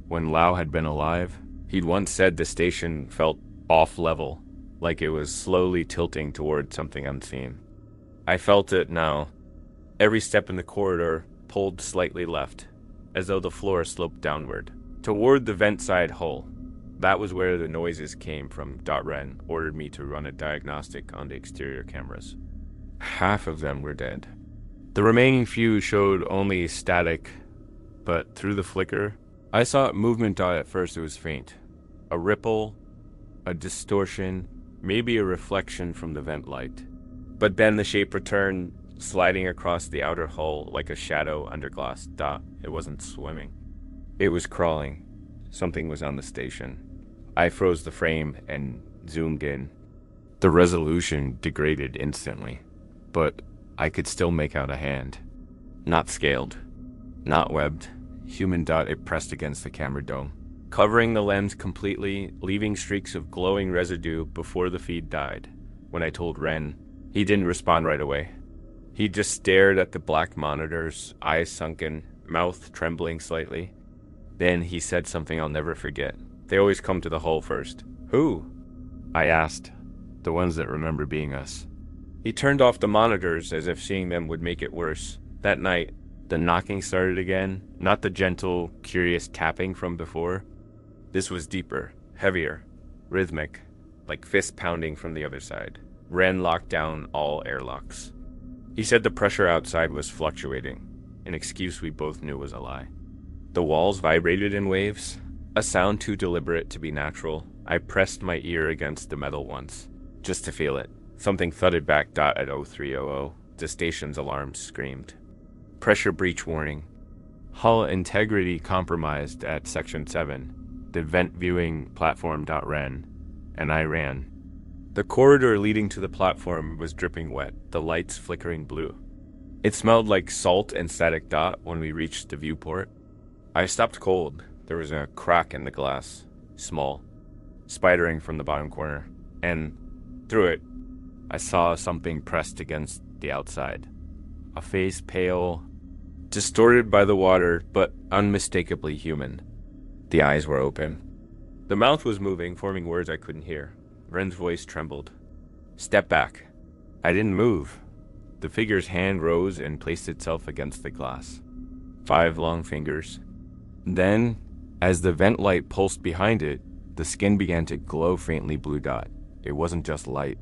Speaker 1: When Lau had been alive, he'd once said the station felt off-level, like it was slowly tilting toward something unseen. I felt it now. Every step in the corridor pulled slightly left, as though the floor sloped downward, toward the vent side hull. That was where the noises came from. Ren ordered me to run a diagnostic on the exterior cameras. Half of them were dead. The remaining few showed only static, but through the flicker, I saw movement. At first it was faint. A ripple, a distortion, maybe a reflection from the vent light. But then the shape returned, sliding across the outer hull like a shadow under glass. It wasn't swimming. It was crawling. Something was on the station. I froze the frame and zoomed in. The resolution degraded instantly, but I could still make out a hand. Not scaled, not webbed. Human. It pressed against the camera dome, covering the lens completely, leaving streaks of glowing residue before the feed died. When I told Ren, he didn't respond right away. He just stared at the black monitors, eyes sunken, mouth trembling slightly. Then he said something I'll never forget. They always come to the hull first. Who? I asked. The ones that remember being us. He turned off the monitors as if seeing them would make it worse. That night, the knocking started again, not the gentle, curious tapping from before. This was deeper, heavier, rhythmic, like fist pounding from the other side. Ren locked down all airlocks. He said the pressure outside was fluctuating. an excuse we both knew was a lie. The walls vibrated in waves, a sound too deliberate to be natural. I pressed my ear against the metal once, just to feel it. Something thudded back. At 0300. The station's alarm screamed. Pressure breach warning. Hull integrity compromised at Section 7. The vent viewing platform. Ran. And I ran. The corridor leading to the platform was dripping wet, the lights flickering blue. It smelled like salt and static. When we reached the viewport. I stopped cold. There was a crack in the glass, small, spidering from the bottom corner, and through it, I saw something pressed against the outside. A face pale, distorted by the water, but unmistakably human. The eyes were open. The mouth was moving, forming words I couldn't hear. Ren's voice trembled. Step back. I didn't move. The figure's hand rose and placed itself against the glass. 5 long fingers. Then, as the vent light pulsed behind it, the skin began to glow faintly blue. It wasn't just light.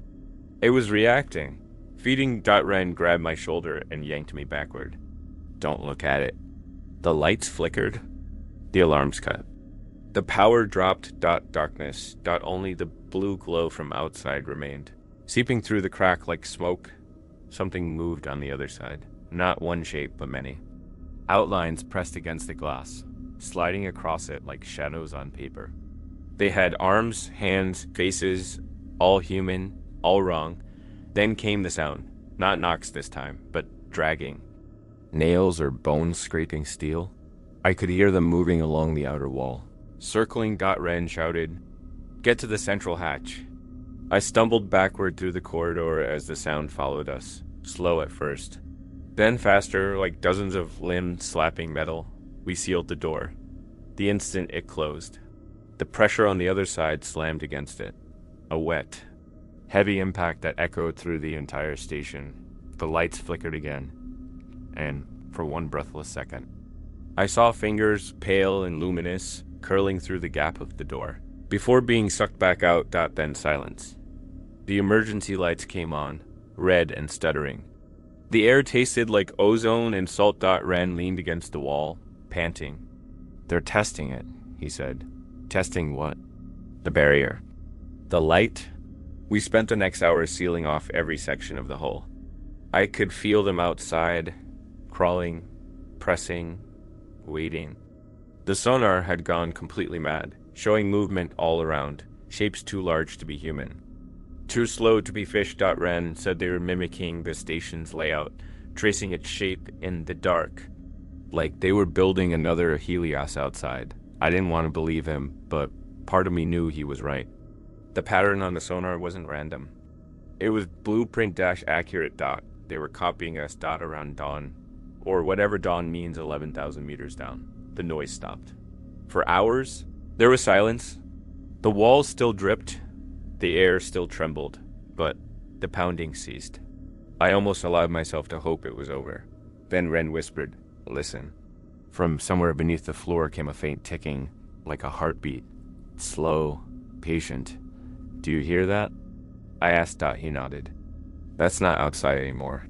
Speaker 1: It was reacting. Feeding. Ren grabbed my shoulder and yanked me backward. Don't look at it. The lights flickered. The alarms cut. The power dropped. Darkness. Only the blue glow from outside remained. Seeping through the crack like smoke, something moved on the other side. Not one shape, but many. Outlines pressed against the glass, sliding across it like shadows on paper. They had arms, hands, faces, all human, all wrong. Then came the sound, not knocks this time, but dragging. Nails or bones scraping steel. I could hear them moving along the outer wall. Circling. Ren shouted, "Get to the central hatch." I stumbled backward through the corridor as the sound followed us, slow at first. Then faster, like dozens of limbs slapping metal. We sealed the door. The instant it closed, the pressure on the other side slammed against it. A wet, heavy impact that echoed through the entire station. The lights flickered again, and for one breathless second, I saw fingers, pale and luminous, curling through the gap of the door, before being sucked back out. Then silence. The emergency lights came on, red and stuttering. The air tasted like ozone and salt. Ren leaned against the wall, panting. They're testing it, he said. Testing what? The barrier. The light? We spent the next hour sealing off every section of the hull. I could feel them outside, crawling, pressing, waiting. The sonar had gone completely mad, showing movement all around, shapes too large to be human. Too slow to be fish. Ren said they were mimicking the station's layout, tracing its shape in the dark, like they were building another Helios outside. I didn't want to believe him, but part of me knew he was right. The pattern on the sonar wasn't random. It was blueprint-accurate. They were copying us. Around dawn, or whatever dawn means, 11,000 meters down. The noise stopped. For hours, there was silence. The walls still dripped. The air still trembled, but the pounding ceased. I almost allowed myself to hope it was over. Then Ren whispered, "Listen." From somewhere beneath the floor came a faint ticking, like a heartbeat. Slow, patient. "Do you hear that?" I asked. He nodded. "That's not outside anymore."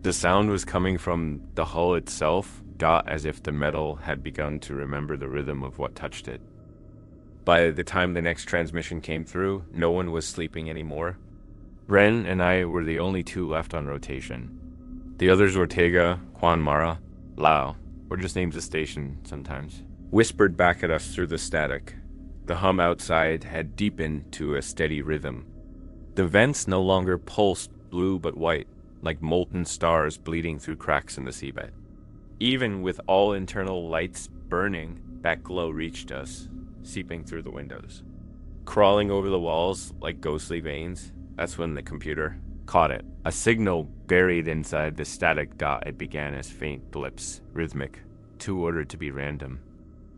Speaker 1: The sound was coming from the hull itself. As if the metal had begun to remember the rhythm of what touched it. By the time the next transmission came through, no one was sleeping anymore. Ren and I were the only 2 left on rotation. The others were Tega, Quan Mara, Lao, or just names of station sometimes, whispered back at us through the static. The hum outside had deepened to a steady rhythm. The vents no longer pulsed blue but white, like molten stars bleeding through cracks in the seabed. Even with all internal lights burning, that glow reached us, seeping through the windows. Crawling over the walls like ghostly veins, that's when the computer caught it. A signal buried inside the static. It began as faint blips, rhythmic, too ordered to be random.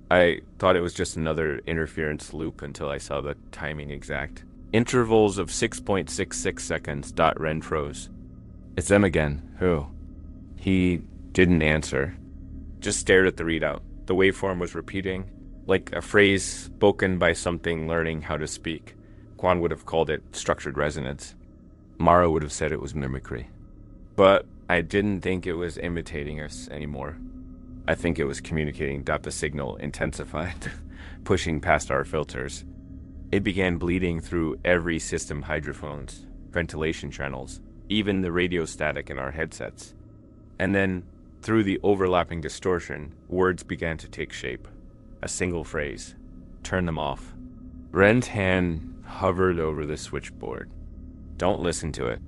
Speaker 1: I thought it was just another interference loop until I saw the timing exact. Intervals of 6.66 seconds. Ren froze. "It's them again." "Who?" He didn't answer, just stared at the readout. The waveform was repeating, like a phrase spoken by something learning how to speak. Quan would have called it structured resonance. Mara would have said it was mimicry. But I didn't think it was imitating us anymore. I think it was communicating that the signal intensified, pushing past our filters. It began bleeding through every system hydrophones, ventilation channels, even the radio static in our headsets. And then, through the overlapping distortion, words began to take shape. A single phrase. Turn them off. Ren's hand hovered over the switchboard. Don't listen to it.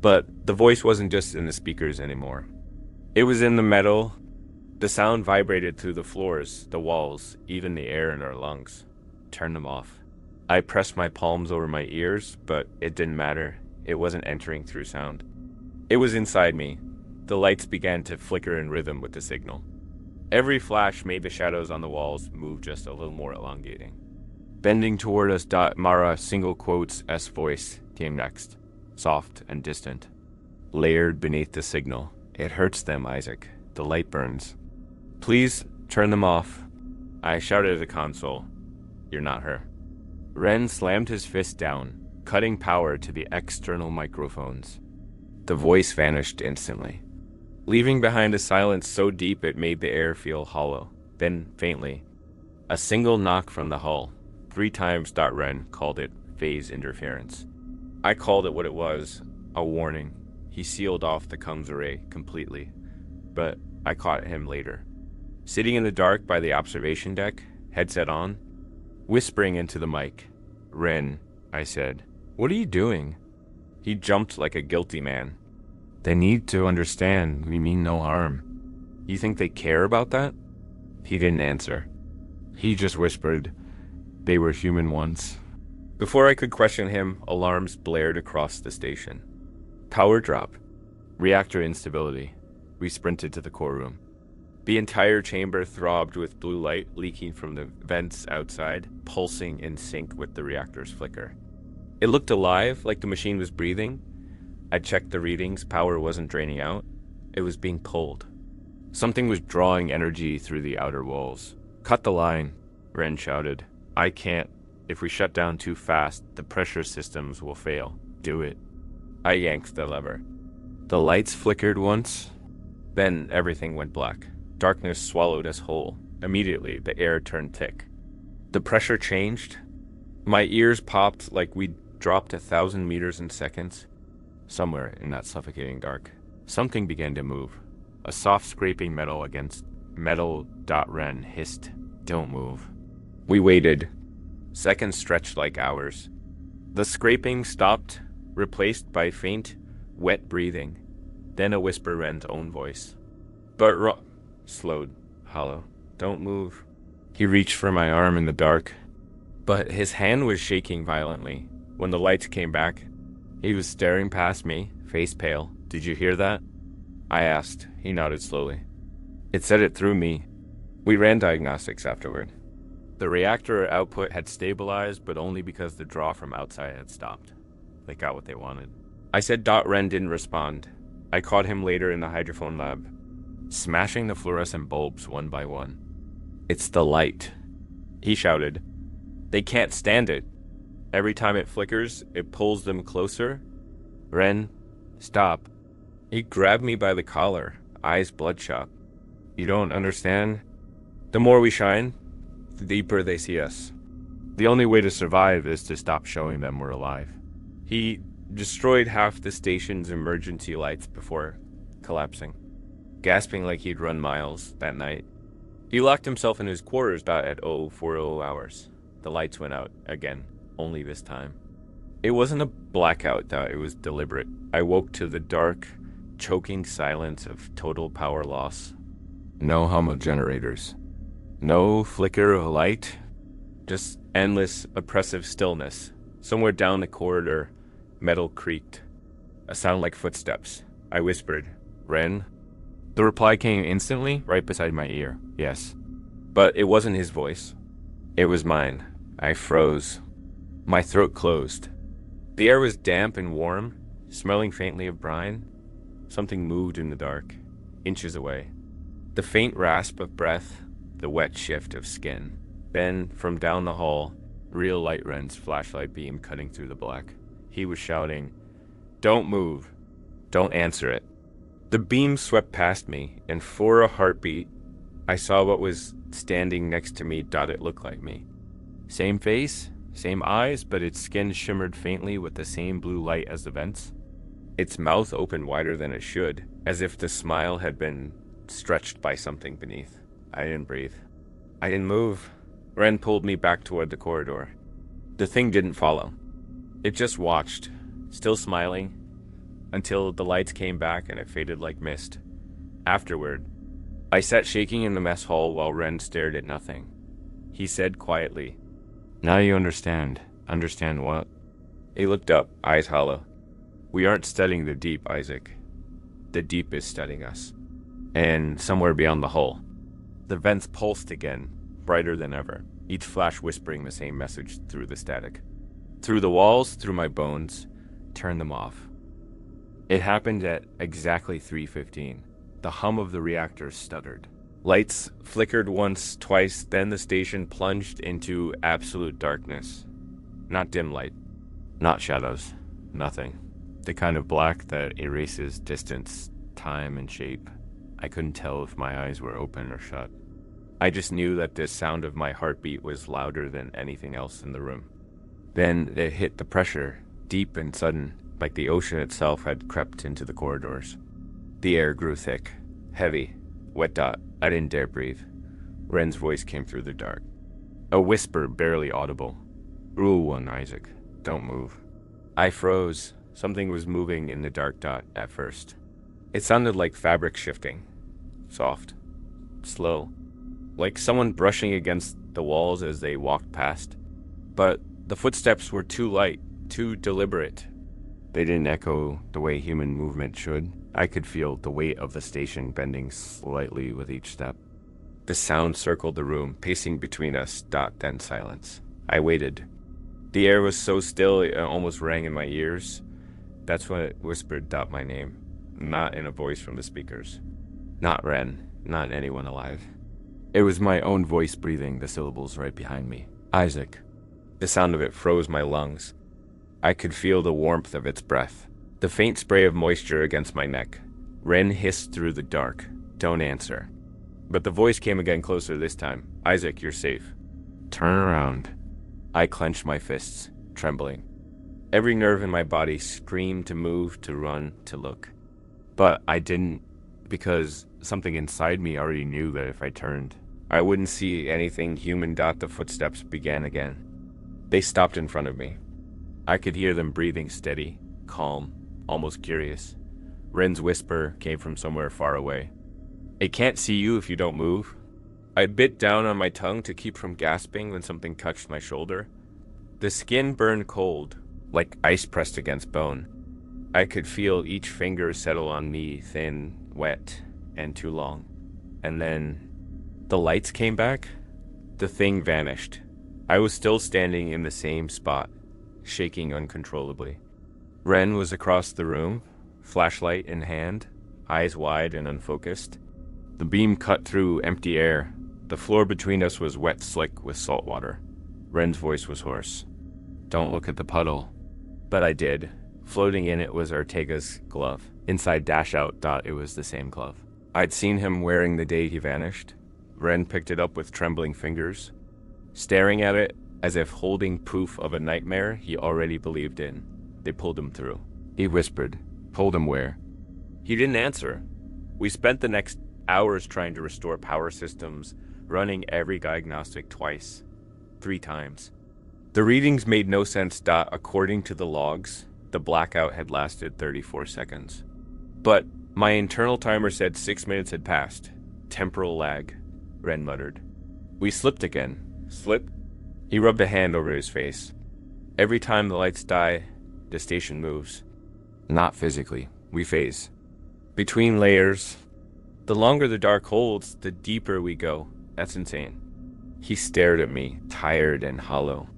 Speaker 1: But the voice wasn't just in the speakers anymore. It was in the metal. The sound vibrated through the floors, the walls, even the air in our lungs. Turn them off. I pressed my palms over my ears, but it didn't matter. It wasn't entering through sound. It was inside me. The lights began to flicker in rhythm with the signal. Every flash made the shadows on the walls move just a little more elongating. Bending toward us, Mara single quotes S voice came next, soft and distant. Layered beneath the signal. It hurts them, Isaac. The light burns. Please turn them off. I shouted at the console. You're not her. Ren slammed his fist down, cutting power to the external microphones. The voice vanished instantly, leaving behind a silence so deep it made the air feel hollow. Then, faintly, a single knock from the hull. 3 times Ren called it phase interference. I called it what it was, a warning. He sealed off the comms array completely, but I caught him later. Sitting in the dark by the observation deck, headset on, whispering into the mic. Ren, I said, what are you doing? He jumped like a guilty man. They need to understand we mean no harm. You think they care about that? He didn't answer. He just whispered, they were human once. Before I could question him, alarms blared across the station. Power drop. Reactor instability. We sprinted to the core room. The entire chamber throbbed with blue light leaking from the vents outside, pulsing in sync with the reactor's flicker. It looked alive, like the machine was breathing. I checked the readings. Power wasn't draining out. It was being pulled. Something was drawing energy through the outer walls. Cut the line, Ren shouted. I can't. If we shut down too fast, the pressure systems will fail. Do it. I yanked the lever. The lights flickered once. Then everything went black. Darkness swallowed us whole. Immediately, the air turned thick. The pressure changed. My ears popped like we'd dropped 1,000 meters in seconds. Somewhere in that suffocating dark, something began to move. A soft scraping metal against metal. Ren hissed, don't move. We waited. Seconds stretched like hours. The scraping stopped, replaced by faint, wet breathing. Then a whisper Ren's own voice. But slowed, hollow. Don't move. He reached for my arm in the dark, but his hand was shaking violently. When the lights came back, he was staring past me, face pale. Did you hear that? I asked. He nodded slowly. It said it through me. We ran diagnostics afterward. The reactor output had stabilized, but only because the draw from outside had stopped. They got what they wanted. I said Ren didn't respond. I caught him later in the hydrophone lab, smashing the fluorescent bulbs one by one. It's the light, he shouted. They can't stand it. Every time it flickers, it pulls them closer. Ren, stop. He grabbed me by the collar, eyes bloodshot. You don't understand? The more we shine, the deeper they see us. The only way to survive is to stop showing them we're alive. He destroyed half the station's emergency lights before collapsing, gasping like he'd run miles that night. He locked himself in his quarters at 04:00 hours. The lights went out again, only this time. It wasn't a blackout, it was deliberate. I woke to the dark, choking silence of total power loss. No hum of generators. No flicker of light. Just endless, oppressive stillness. Somewhere down the corridor, metal creaked. A sound like footsteps. I whispered, Ren? The reply came instantly, right beside my ear. Yes. But it wasn't his voice. It was mine. I froze. My throat closed. The air was damp and warm, smelling faintly of brine. Something moved in the dark, inches away. The faint rasp of breath, the wet shift of skin. Then, from down the hall, real light Ren's flashlight beam cutting through the black. He was shouting, Don't move. Don't answer it. The beam swept past me, and for a heartbeat, I saw what was standing next to me. It looked like me. Same face, same eyes, but its skin shimmered faintly with the same blue light as the vents. Its mouth opened wider than it should, as if the smile had been stretched by something beneath. I didn't breathe. I didn't move. Ren pulled me back toward the corridor. The thing didn't follow. It just watched, still smiling, until the lights came back and it faded like mist. Afterward, I sat shaking in the mess hall while Ren stared at nothing. He said quietly, "Now you understand." "Understand what?" He looked up, eyes hollow. "We aren't studying the deep, Isaac. The deep is studying us. And somewhere beyond the hull." The vents pulsed again, brighter than ever, each flash whispering the same message through the static. Through the walls, through my bones, turn them off. It happened at exactly 3:15. The hum of the reactor stuttered. Lights flickered once, twice, then the station plunged into absolute darkness. Not dim light, not shadows, nothing. The kind of black that erases distance, time, and shape. I couldn't tell if my eyes were open or shut. I just knew that the sound of my heartbeat was louder than anything else in the room. Then it hit the pressure, deep and sudden, like the ocean itself had crept into the corridors. The air grew thick, heavy, wet. I didn't dare breathe. Ren's voice came through the dark. A whisper barely audible. "Rule 1, Isaac. Don't move." I froze. Something was moving in the dark. At first. It sounded like fabric shifting. Soft. Slow. Like someone brushing against the walls as they walked past. But the footsteps were too light, too deliberate. They didn't echo the way human movement should. I could feel the weight of the station bending slightly with each step. The sound circled the room, pacing between us. Then silence. I waited. The air was so still it almost rang in my ears. That's when it whispered my name, not in a voice from the speakers. Not Ren, not anyone alive. It was my own voice breathing the syllables right behind me. "Isaac." The sound of it froze my lungs. I could feel the warmth of its breath, the faint spray of moisture against my neck. Ren hissed through the dark, "Don't answer." But the voice came again, closer this time. "Isaac, you're safe." "Turn around." I clenched my fists, trembling. Every nerve in my body screamed to move, to run, to look. But I didn't, because something inside me already knew that if I turned, I wouldn't see anything human. The footsteps began again. They stopped in front of me. I could hear them breathing steady, calm, almost curious. Ren's whisper came from somewhere far away. "It can't see you if you don't move." I bit down on my tongue to keep from gasping when something touched my shoulder. The skin burned cold, like ice pressed against bone. I could feel each finger settle on me, thin, wet, and too long. And then the lights came back. The thing vanished. I was still standing in the same spot, shaking uncontrollably. Ren was across the room, flashlight in hand, eyes wide and unfocused. The beam cut through empty air. The floor between us was wet slick with salt water. Ren's voice was hoarse. "Don't look at the puddle." But I did. Floating in it was Ortega's glove. Inside it was the same glove I'd seen him wearing the day he vanished. Ren picked it up with trembling fingers, staring at it as if holding proof of a nightmare he already believed in. They pulled him through. He whispered. "Pulled him where?" He didn't answer. We spent the next hours trying to restore power systems, running every diagnostic twice, 3 times. The readings made no sense. According to the logs, the blackout had lasted 34 seconds. But my internal timer said 6 minutes had passed. Temporal lag, Ren muttered. We slipped again. Slip? He rubbed a hand over his face. Every time the lights die, the station moves. Not physically. We phase. Between layers. The longer the dark holds, the deeper we go. That's insane. He stared at me, tired and hollow.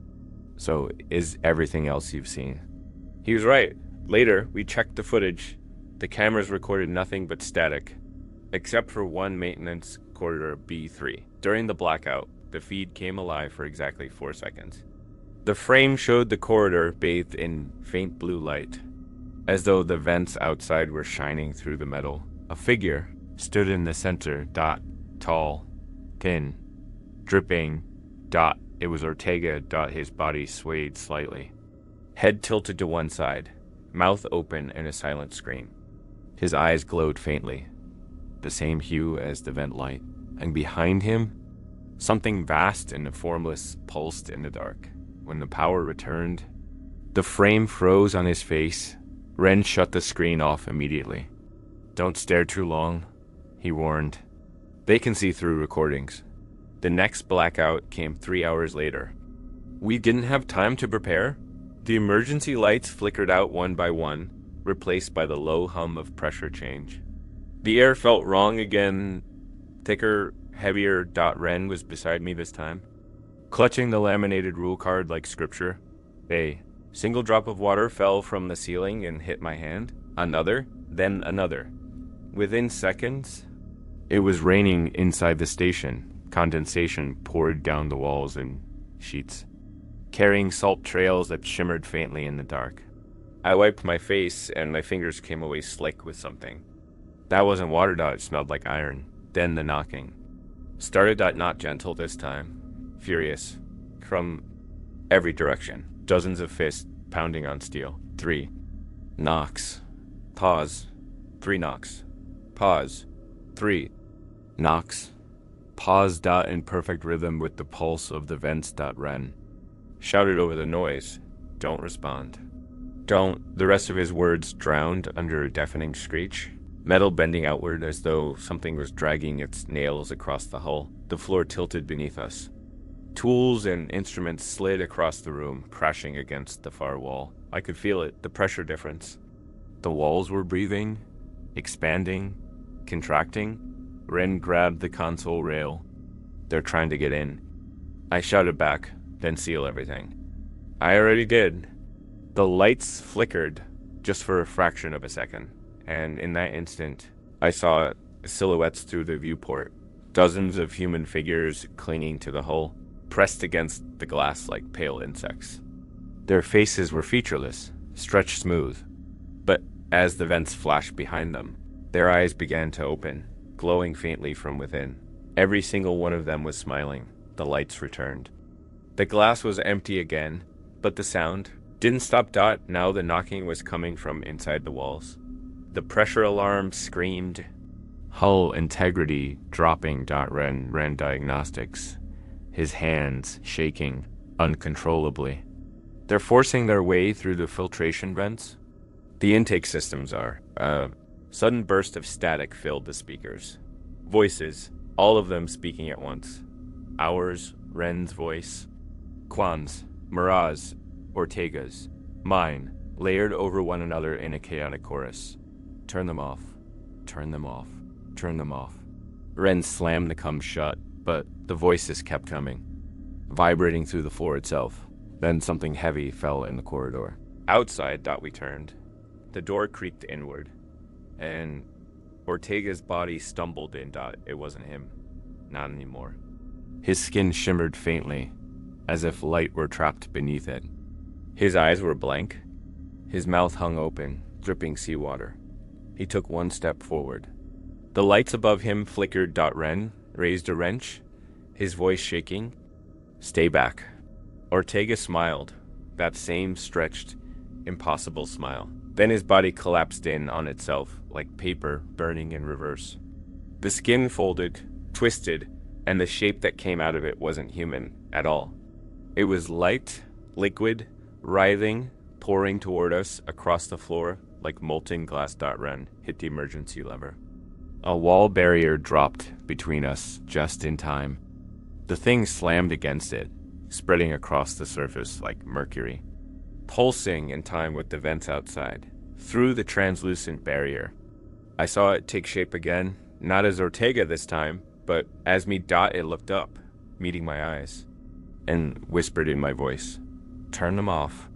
Speaker 1: So, is everything else you've seen? He was right. Later, we checked the footage. The cameras recorded nothing but static, except for one maintenance corridor B3. During the blackout, the feed came alive for exactly 4 seconds. The frame showed the corridor bathed in faint blue light, as though the vents outside were shining through the metal. A figure stood in the center. Tall, pin. Dripping. Dot. It was Ortega. Dot. His body swayed slightly. Head tilted to one side. Mouth open in a silent scream. His eyes glowed faintly. The same hue as the vent light. And behind him, something vast and formless pulsed in the dark. When the power returned, the frame froze on his face. Ren shut the screen off immediately. "Don't stare too long," he warned. They can see through recordings. The next blackout came 3 hours later. We didn't have time to prepare. The emergency lights flickered out one by one, replaced by the low hum of pressure change. The air felt wrong again. Thicker, heavier. Ren was beside me this time, clutching the laminated rule card like scripture. A single drop of water fell from the ceiling and hit my hand. Another, then another. Within seconds, it was raining inside the station. Condensation poured down the walls in sheets, carrying salt trails that shimmered faintly in the dark. I wiped my face and my fingers came away slick with something. That wasn't water. It smelled like iron. Then the knocking. Started not gentle this time. Furious. From every direction. Dozens of fists pounding on steel. 3 knocks. Pause. 3 knocks. Pause. 3 knocks. Pause. In perfect rhythm with the pulse of the vents. Ren shouted over the noise. "Don't respond. Don't." The rest of his words drowned under a deafening screech. Metal bending outward as though something was dragging its nails across the hull. The floor tilted beneath us. Tools and instruments slid across the room, crashing against the far wall. I could feel it, the pressure difference. The walls were breathing, expanding, contracting. Ren grabbed the console rail. "They're trying to get in." I shouted back, "Then seal everything." I already did. The lights flickered just for a fraction of a second, and in that instant, I saw silhouettes through the viewport. Dozens of human figures clinging to the hull, pressed against the glass like pale insects. Their faces were featureless, stretched smooth, but as the vents flashed behind them, their eyes began to open, glowing faintly from within. Every single one of them was smiling. The lights returned. The glass was empty again, but the sound didn't stop. Now the knocking was coming from inside the walls. The pressure alarm screamed. Hull integrity dropping. Ren ran diagnostics, his hands shaking uncontrollably. They're forcing their way through the filtration vents. The intake systems are. A sudden burst of static filled the speakers. Voices, all of them speaking at once. Ours, Ren's voice, Kwan's, Murat's, Ortega's, mine, layered over one another in a chaotic chorus. "Turn them off. Turn them off. Turn them off." Ren slammed the cum shut, but the voices kept coming, vibrating through the floor itself. Then something heavy fell in the corridor. Outside. We turned. The door creaked inward, and Ortega's body stumbled in. It wasn't him. Not anymore. His skin shimmered faintly, as if light were trapped beneath it. His eyes were blank. His mouth hung open, dripping seawater. He took one step forward. The lights above him flickered. Ren raised a wrench, his voice shaking. "Stay back." Ortega smiled, that same stretched, impossible smile. Then his body collapsed in on itself, like paper burning in reverse. The skin folded, twisted, and the shape that came out of it wasn't human at all. It was light, liquid, writhing, pouring toward us across the floor like molten glass. Ren hit the emergency lever. A wall barrier dropped between us just in time. The thing slammed against it, spreading across the surface like mercury, pulsing in time with the vents outside, through the translucent barrier. I saw it take shape again, not as Ortega this time, but as me. It looked up, meeting my eyes, and whispered in my voice, "Turn them off."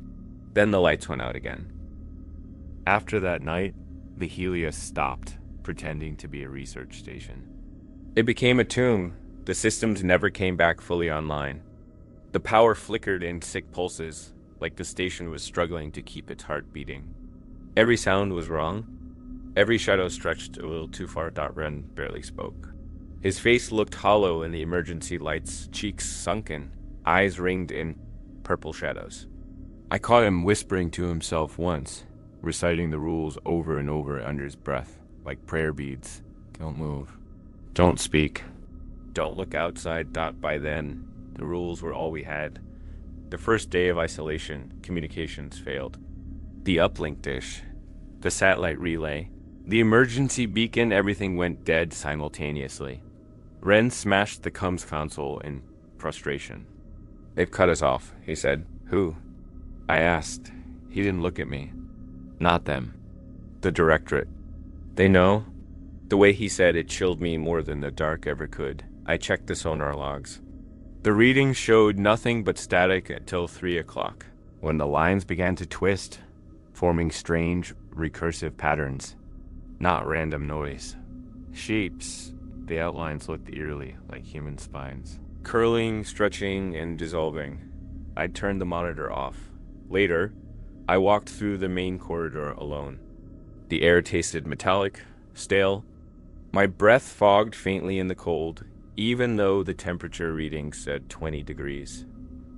Speaker 1: Then the lights went out again. After that night, the Helios stopped pretending to be a research station. It became a tomb. The systems never came back fully online. The power flickered in sick pulses, like the station was struggling to keep its heart beating. Every sound was wrong. Every shadow stretched a little too far. Ren barely spoke. His face looked hollow in the emergency lights, cheeks sunken, eyes ringed in purple shadows. I caught him whispering to himself once, reciting the rules over and over under his breath, like prayer beads. Don't move. Don't speak. Don't look outside. By then, the rules were all we had. The first day of isolation, communications failed. The uplink dish, the satellite relay, the emergency beacon, everything went dead simultaneously. Ren smashed the comms console in frustration. They've cut us off, he said. Who? I asked. He didn't look at me. Not them. The directorate. They know? The way he said it chilled me more than the dark ever could. I checked the sonar logs. The readings showed nothing but static until 3 o'clock, when the lines began to twist, forming strange, recursive patterns. Not random noise. Shapes. The outlines looked eerily like human spines. Curling, stretching, and dissolving. I turned the monitor off. Later, I walked through the main corridor alone. The air tasted metallic, stale. My breath fogged faintly in the cold, even though the temperature reading said 20 degrees.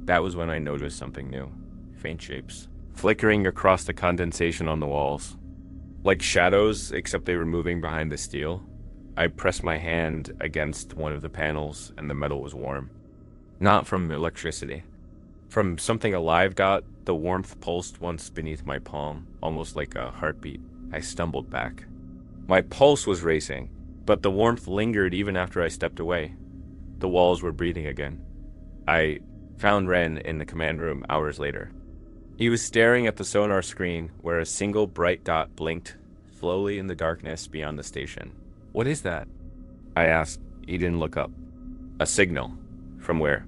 Speaker 1: That was when I noticed something new. Faint shapes, flickering across the condensation on the walls. Like shadows, except they were moving behind the steel. I pressed my hand against one of the panels, and the metal was warm. Not from electricity. From something alive. The warmth pulsed once beneath my palm, almost like a heartbeat. I stumbled back. My pulse was racing, but the warmth lingered even after I stepped away. The walls were breathing again. I found Ren in the command room hours later. He was staring at the sonar screen where a single bright dot blinked slowly in the darkness beyond the station. What is that? I asked. He didn't look up. A signal. From where?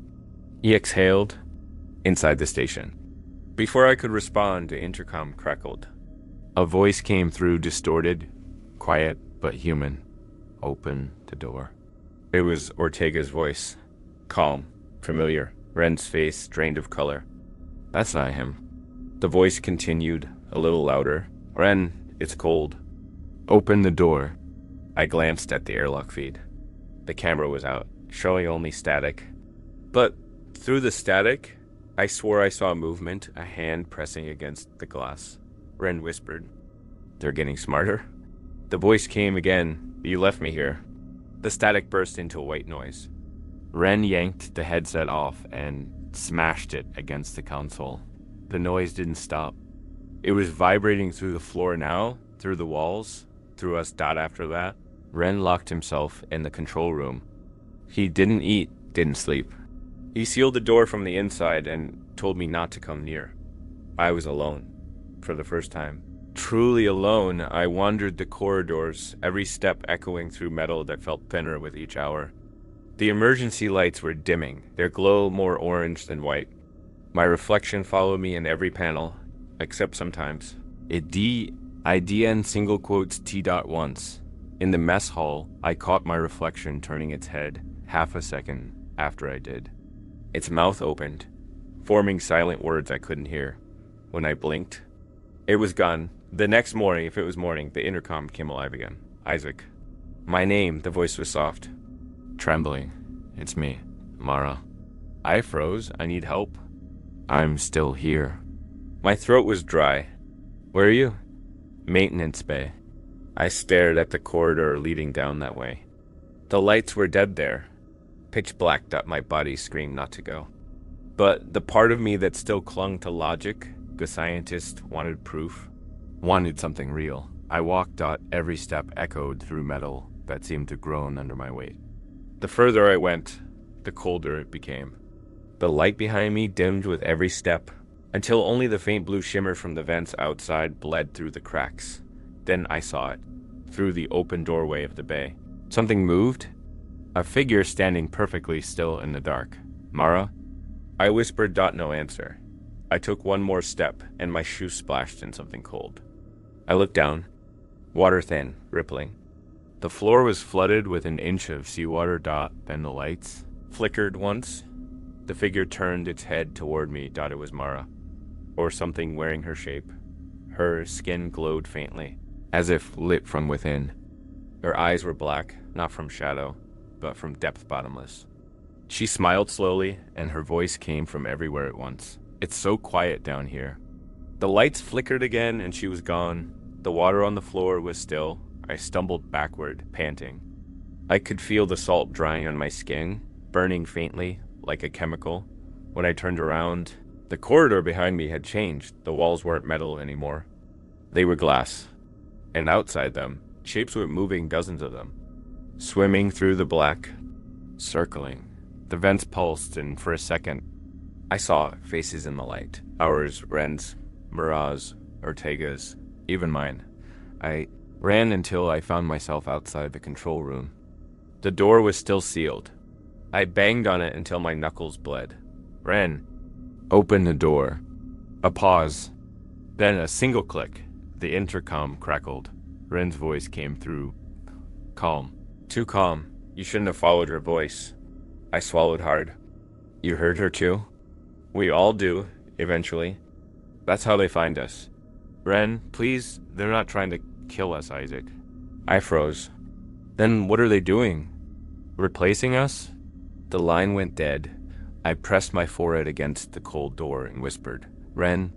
Speaker 1: He exhaled. Inside the station. Before I could respond, the intercom crackled. A voice came through, distorted, quiet but human. Open the door. It was Ortega's voice. Calm, familiar, Ren's face drained of color. That's not him. The voice continued, a little louder. Ren, it's cold. Open the door. I glanced at the airlock feed. The camera was out, showing only static. But through the static, I swore I saw movement, a hand pressing against the glass. Ren whispered, "They're getting smarter?" The voice came again. "You left me here." The static burst into a white noise. Ren yanked the headset off and smashed it against the console. The noise didn't stop. It was vibrating through the floor now, through the walls, through us. After that, Ren locked himself in the control room. He didn't eat, didn't sleep. He sealed the door from the inside and told me not to come near. I was alone, for the first time. Truly alone, I wandered the corridors, every step echoing through metal that felt thinner with each hour. The emergency lights were dimming, their glow more orange than white. My reflection followed me in every panel, except sometimes. IDN single quotes T. once. In the mess hall, I caught my reflection turning its head half a second after I did. Its mouth opened, forming silent words I couldn't hear. When I blinked, it was gone. The next morning, if it was morning, the intercom came alive again. Isaac. My name, the voice was soft. Trembling. It's me, Mara. I froze. I need help. I'm still here. My throat was dry. Where are you? Maintenance bay. I stared at the corridor leading down that way. The lights were dead there. Pitch black. My body screamed not to go. But the part of me that still clung to logic, the scientist, wanted proof, wanted something real. I walked. Every step echoed through metal that seemed to groan under my weight. The further I went, the colder it became. The light behind me dimmed with every step, until only the faint blue shimmer from the vents outside bled through the cracks. Then I saw it, through the open doorway of the bay. Something moved. A figure standing perfectly still in the dark. Mara? I whispered. No answer. I took one more step, and my shoe splashed in something cold. I looked down. Water thin, rippling. The floor was flooded with an inch of seawater. Then the lights flickered once. The figure turned its head toward me. It was Mara. Or something wearing her shape. Her skin glowed faintly, as if lit from within. Her eyes were black, not from shadow, but from depth bottomless. She smiled slowly, and her voice came from everywhere at once. It's so quiet down here. The lights flickered again, and she was gone. The water on the floor was still. I stumbled backward, panting. I could feel the salt drying on my skin, burning faintly, like a chemical. When I turned around, the corridor behind me had changed. The walls weren't metal anymore. They were glass. And outside them, shapes were moving, dozens of them. Swimming through the black, circling. The vents pulsed, and for a second, I saw faces in the light. Ours, Ren's, Murat's, Ortega's, even mine. I ran until I found myself outside the control room. The door was still sealed. I banged on it until my knuckles bled. Ren, open the door. A pause. Then a single click. The intercom crackled. Ren's voice came through. Calm. Too calm. You shouldn't have followed her voice. I swallowed hard. You heard her too? We all do, eventually. That's how they find us. Ren, please, they're not trying to kill us, Isaac. I froze. Then what are they doing? Replacing us? The line went dead. I pressed my forehead against the cold door and whispered, Ren?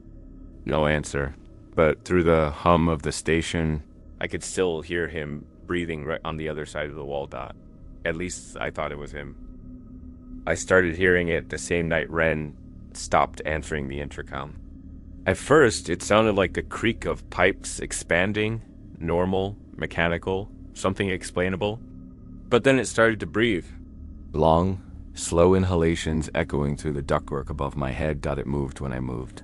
Speaker 1: No answer. But through the hum of the station, I could still hear him breathing right on the other side of the wall. At least I thought it was him. I started hearing it the same night Ren stopped answering the intercom. At first, it sounded like the creak of pipes expanding, normal, mechanical, something explainable. But then it started to breathe. Long, slow inhalations echoing through the ductwork above my head. It moved when I moved.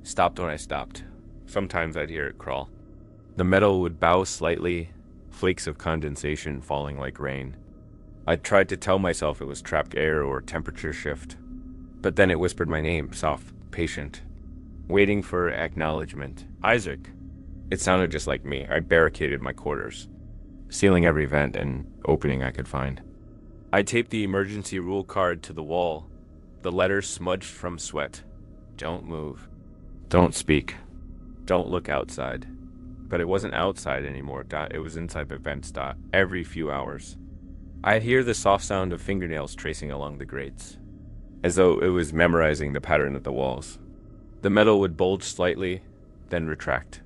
Speaker 1: Stopped when I stopped. Sometimes I'd hear it crawl. The metal would bow slightly, flakes of condensation falling like rain. I tried to tell myself it was trapped air or temperature shift. But then it whispered my name, soft, patient, waiting for acknowledgement. Isaac. It sounded just like me. I barricaded my quarters, sealing every vent and opening I could find. I taped the emergency rule card to the wall, the letters smudged from sweat. Don't move. Don't speak. Don't look outside. But it wasn't outside anymore. It was inside the vents. Every few hours, I'd hear the soft sound of fingernails tracing along the grates, as though it was memorizing the pattern of the walls. The metal would bulge slightly, then retract.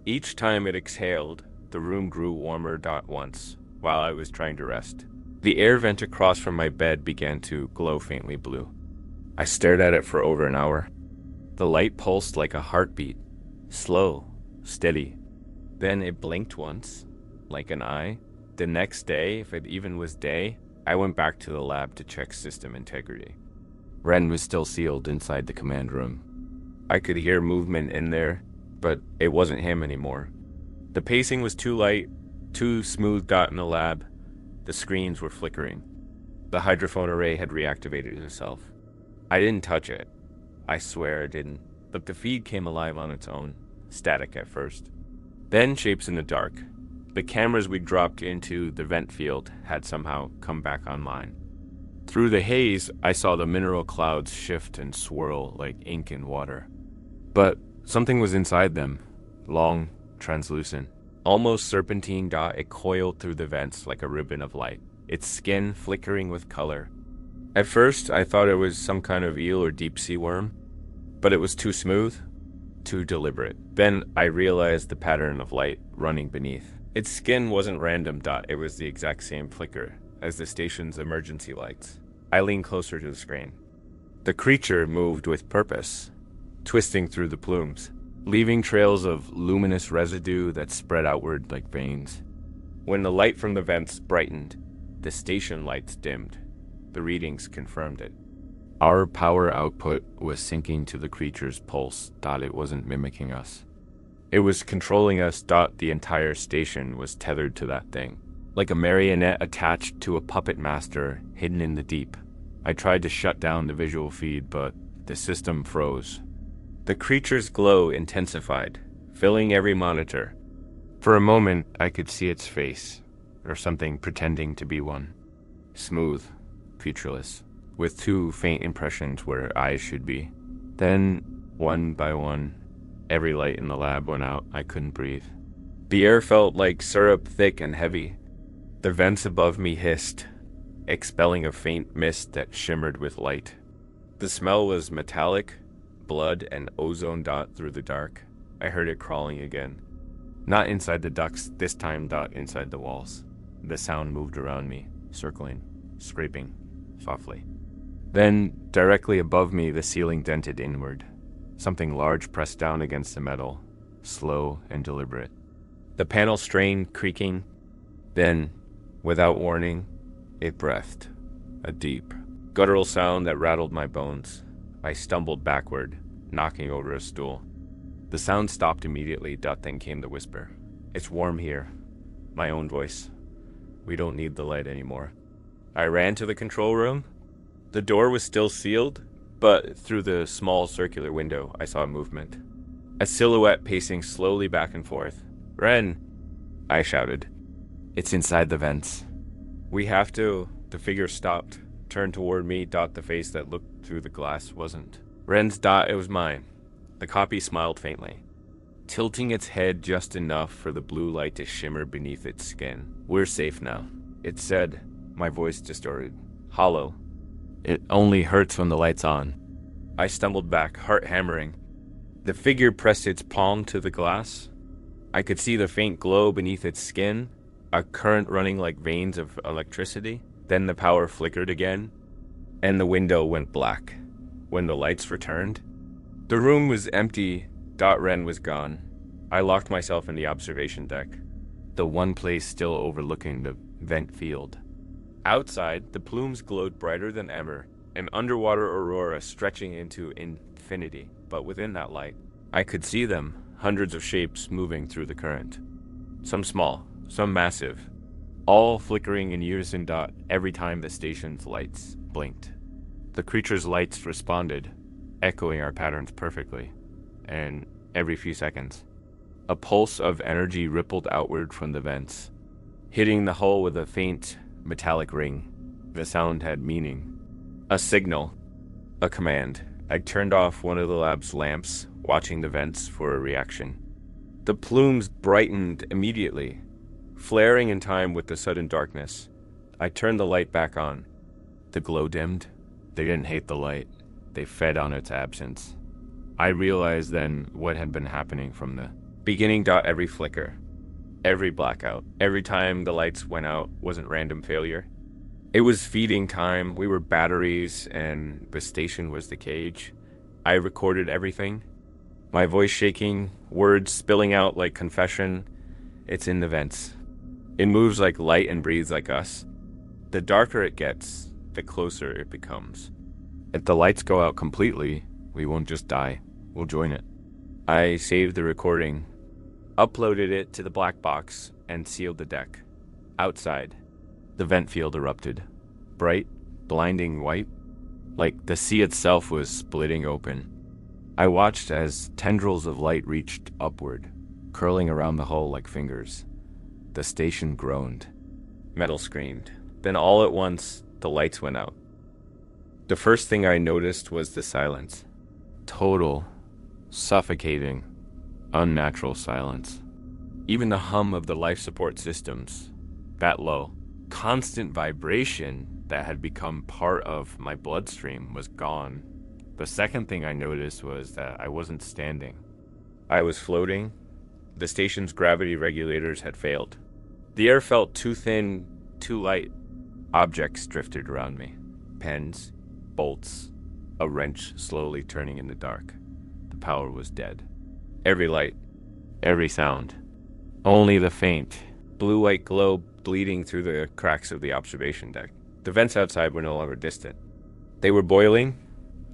Speaker 1: Each time it exhaled, the room grew warmer. Once, while I was trying to rest, the air vent across from my bed began to glow faintly blue. I stared at it for over an hour. The light pulsed like a heartbeat, slow, steady. Then it blinked once, like an eye. The next day, if it even was day, I went back to the lab to check system integrity. Ren was still sealed inside the command room. I could hear movement in there, but it wasn't him anymore. The pacing was too light, too smooth. In the lab, the screens were flickering. The hydrophone array had reactivated itself. I didn't touch it. I swear I didn't. But the feed came alive on its own, static at first. Then shapes in the dark. The cameras we dropped into the vent field had somehow come back online. Through the haze, I saw the mineral clouds shift and swirl like ink in water. But something was inside them, long, translucent, almost serpentine. It coiled through the vents like a ribbon of light, its skin flickering with color. At first, I thought it was some kind of eel or deep-sea worm, but it was too smooth, too deliberate. Then I realized the pattern of light running beneath. Its skin wasn't random. It was the exact same flicker as the station's emergency lights. I leaned closer to the screen. The creature moved with purpose, twisting through the plumes, leaving trails of luminous residue that spread outward like veins. When the light from the vents brightened, the station lights dimmed. The readings confirmed it. Our power output was syncing to the creature's pulse. It wasn't mimicking us. It was controlling us. The entire station was tethered to that thing, like a marionette attached to a puppet master hidden in the deep. I tried to shut down the visual feed, but the system froze. The creature's glow intensified, filling every monitor. For a moment, I could see its face, or something pretending to be one. Smooth, featureless, with two faint impressions where eyes should be. Then, one by one, every light in the lab went out. I couldn't breathe. The air felt like syrup, thick and heavy. The vents above me hissed. expelling a faint mist that shimmered with light. The smell was metallic, blood and ozone dot through the dark. I heard it crawling again. Not inside the ducts, this time dot inside the walls. The sound moved around me, circling, scraping, softly. Then, directly above me, the ceiling dented inward. Something large pressed down against the metal, slow and deliberate. The panel strained, creaking. Then, without warning, it breathed. A deep, guttural sound that rattled my bones. I stumbled backward, knocking over a stool. The sound stopped immediately, then came the whisper. "It's warm here." My own voice. "We don't need the light anymore." I ran to the control room. The door was still sealed, but through the small circular window, I saw movement. A silhouette pacing slowly back and forth. "Ren!" I shouted. "It's inside the vents." "We have to." The figure stopped, turned toward me. The face that looked through the glass wasn't Ren's. It was mine. The copy smiled faintly, tilting its head just enough for the blue light to shimmer beneath its skin. "We're safe now," it said, my voice distorted, hollow. "It only hurts when the light's on." I stumbled back, heart hammering. The figure pressed its palm to the glass. I could see the faint glow beneath its skin, a current running like veins of electricity. Then the power flickered again, and the window went black. When the lights returned, the room was empty. Ren was gone. I locked myself in the observation deck, the one place still overlooking the vent field. Outside, the plumes glowed brighter than ever, an underwater aurora stretching into infinity. But within that light, I could see them, hundreds of shapes moving through the current. Some small, some massive, all flickering in unison every time the station's lights blinked. The creature's lights responded, echoing our patterns perfectly, and every few seconds, a pulse of energy rippled outward from the vents, hitting the hull with a faint, metallic ring. The sound had meaning. A signal. A command. I turned off one of the lab's lamps, watching the vents for a reaction. The plumes brightened immediately, flaring in time with the sudden darkness. I turned the light back on. The glow dimmed. They didn't hate the light. They fed on its absence. I realized then what had been happening from the beginning. Every flicker, every blackout, every time the lights went out wasn't random failure. It was feeding time. We were batteries, and the station was the cage. I recorded everything. My voice shaking, words spilling out like confession. It's in the vents. It moves like light and breathes like us. The darker it gets, the closer it becomes. If the lights go out completely, we won't just die. We'll join it. I saved the recording, uploaded it to the black box, and sealed the deck. Outside, the vent field erupted. Bright, blinding white, like the sea itself was splitting open. I watched as tendrils of light reached upward, curling around the hull like fingers. The station groaned. Metal screamed. Then all at once, the lights went out. The first thing I noticed was the silence. Total, suffocating, unnatural silence. Even the hum of the life support systems, that low, constant vibration that had become part of my bloodstream, was gone. The second thing I noticed was that I wasn't standing. I was floating. The station's gravity regulators had failed. The air felt too thin, too light. Objects drifted around me. Pens, bolts, a wrench slowly turning in the dark. The power was dead. Every light, every sound. Only the faint, blue-white glow bleeding through the cracks of the observation deck. The vents outside were no longer distant. They were boiling.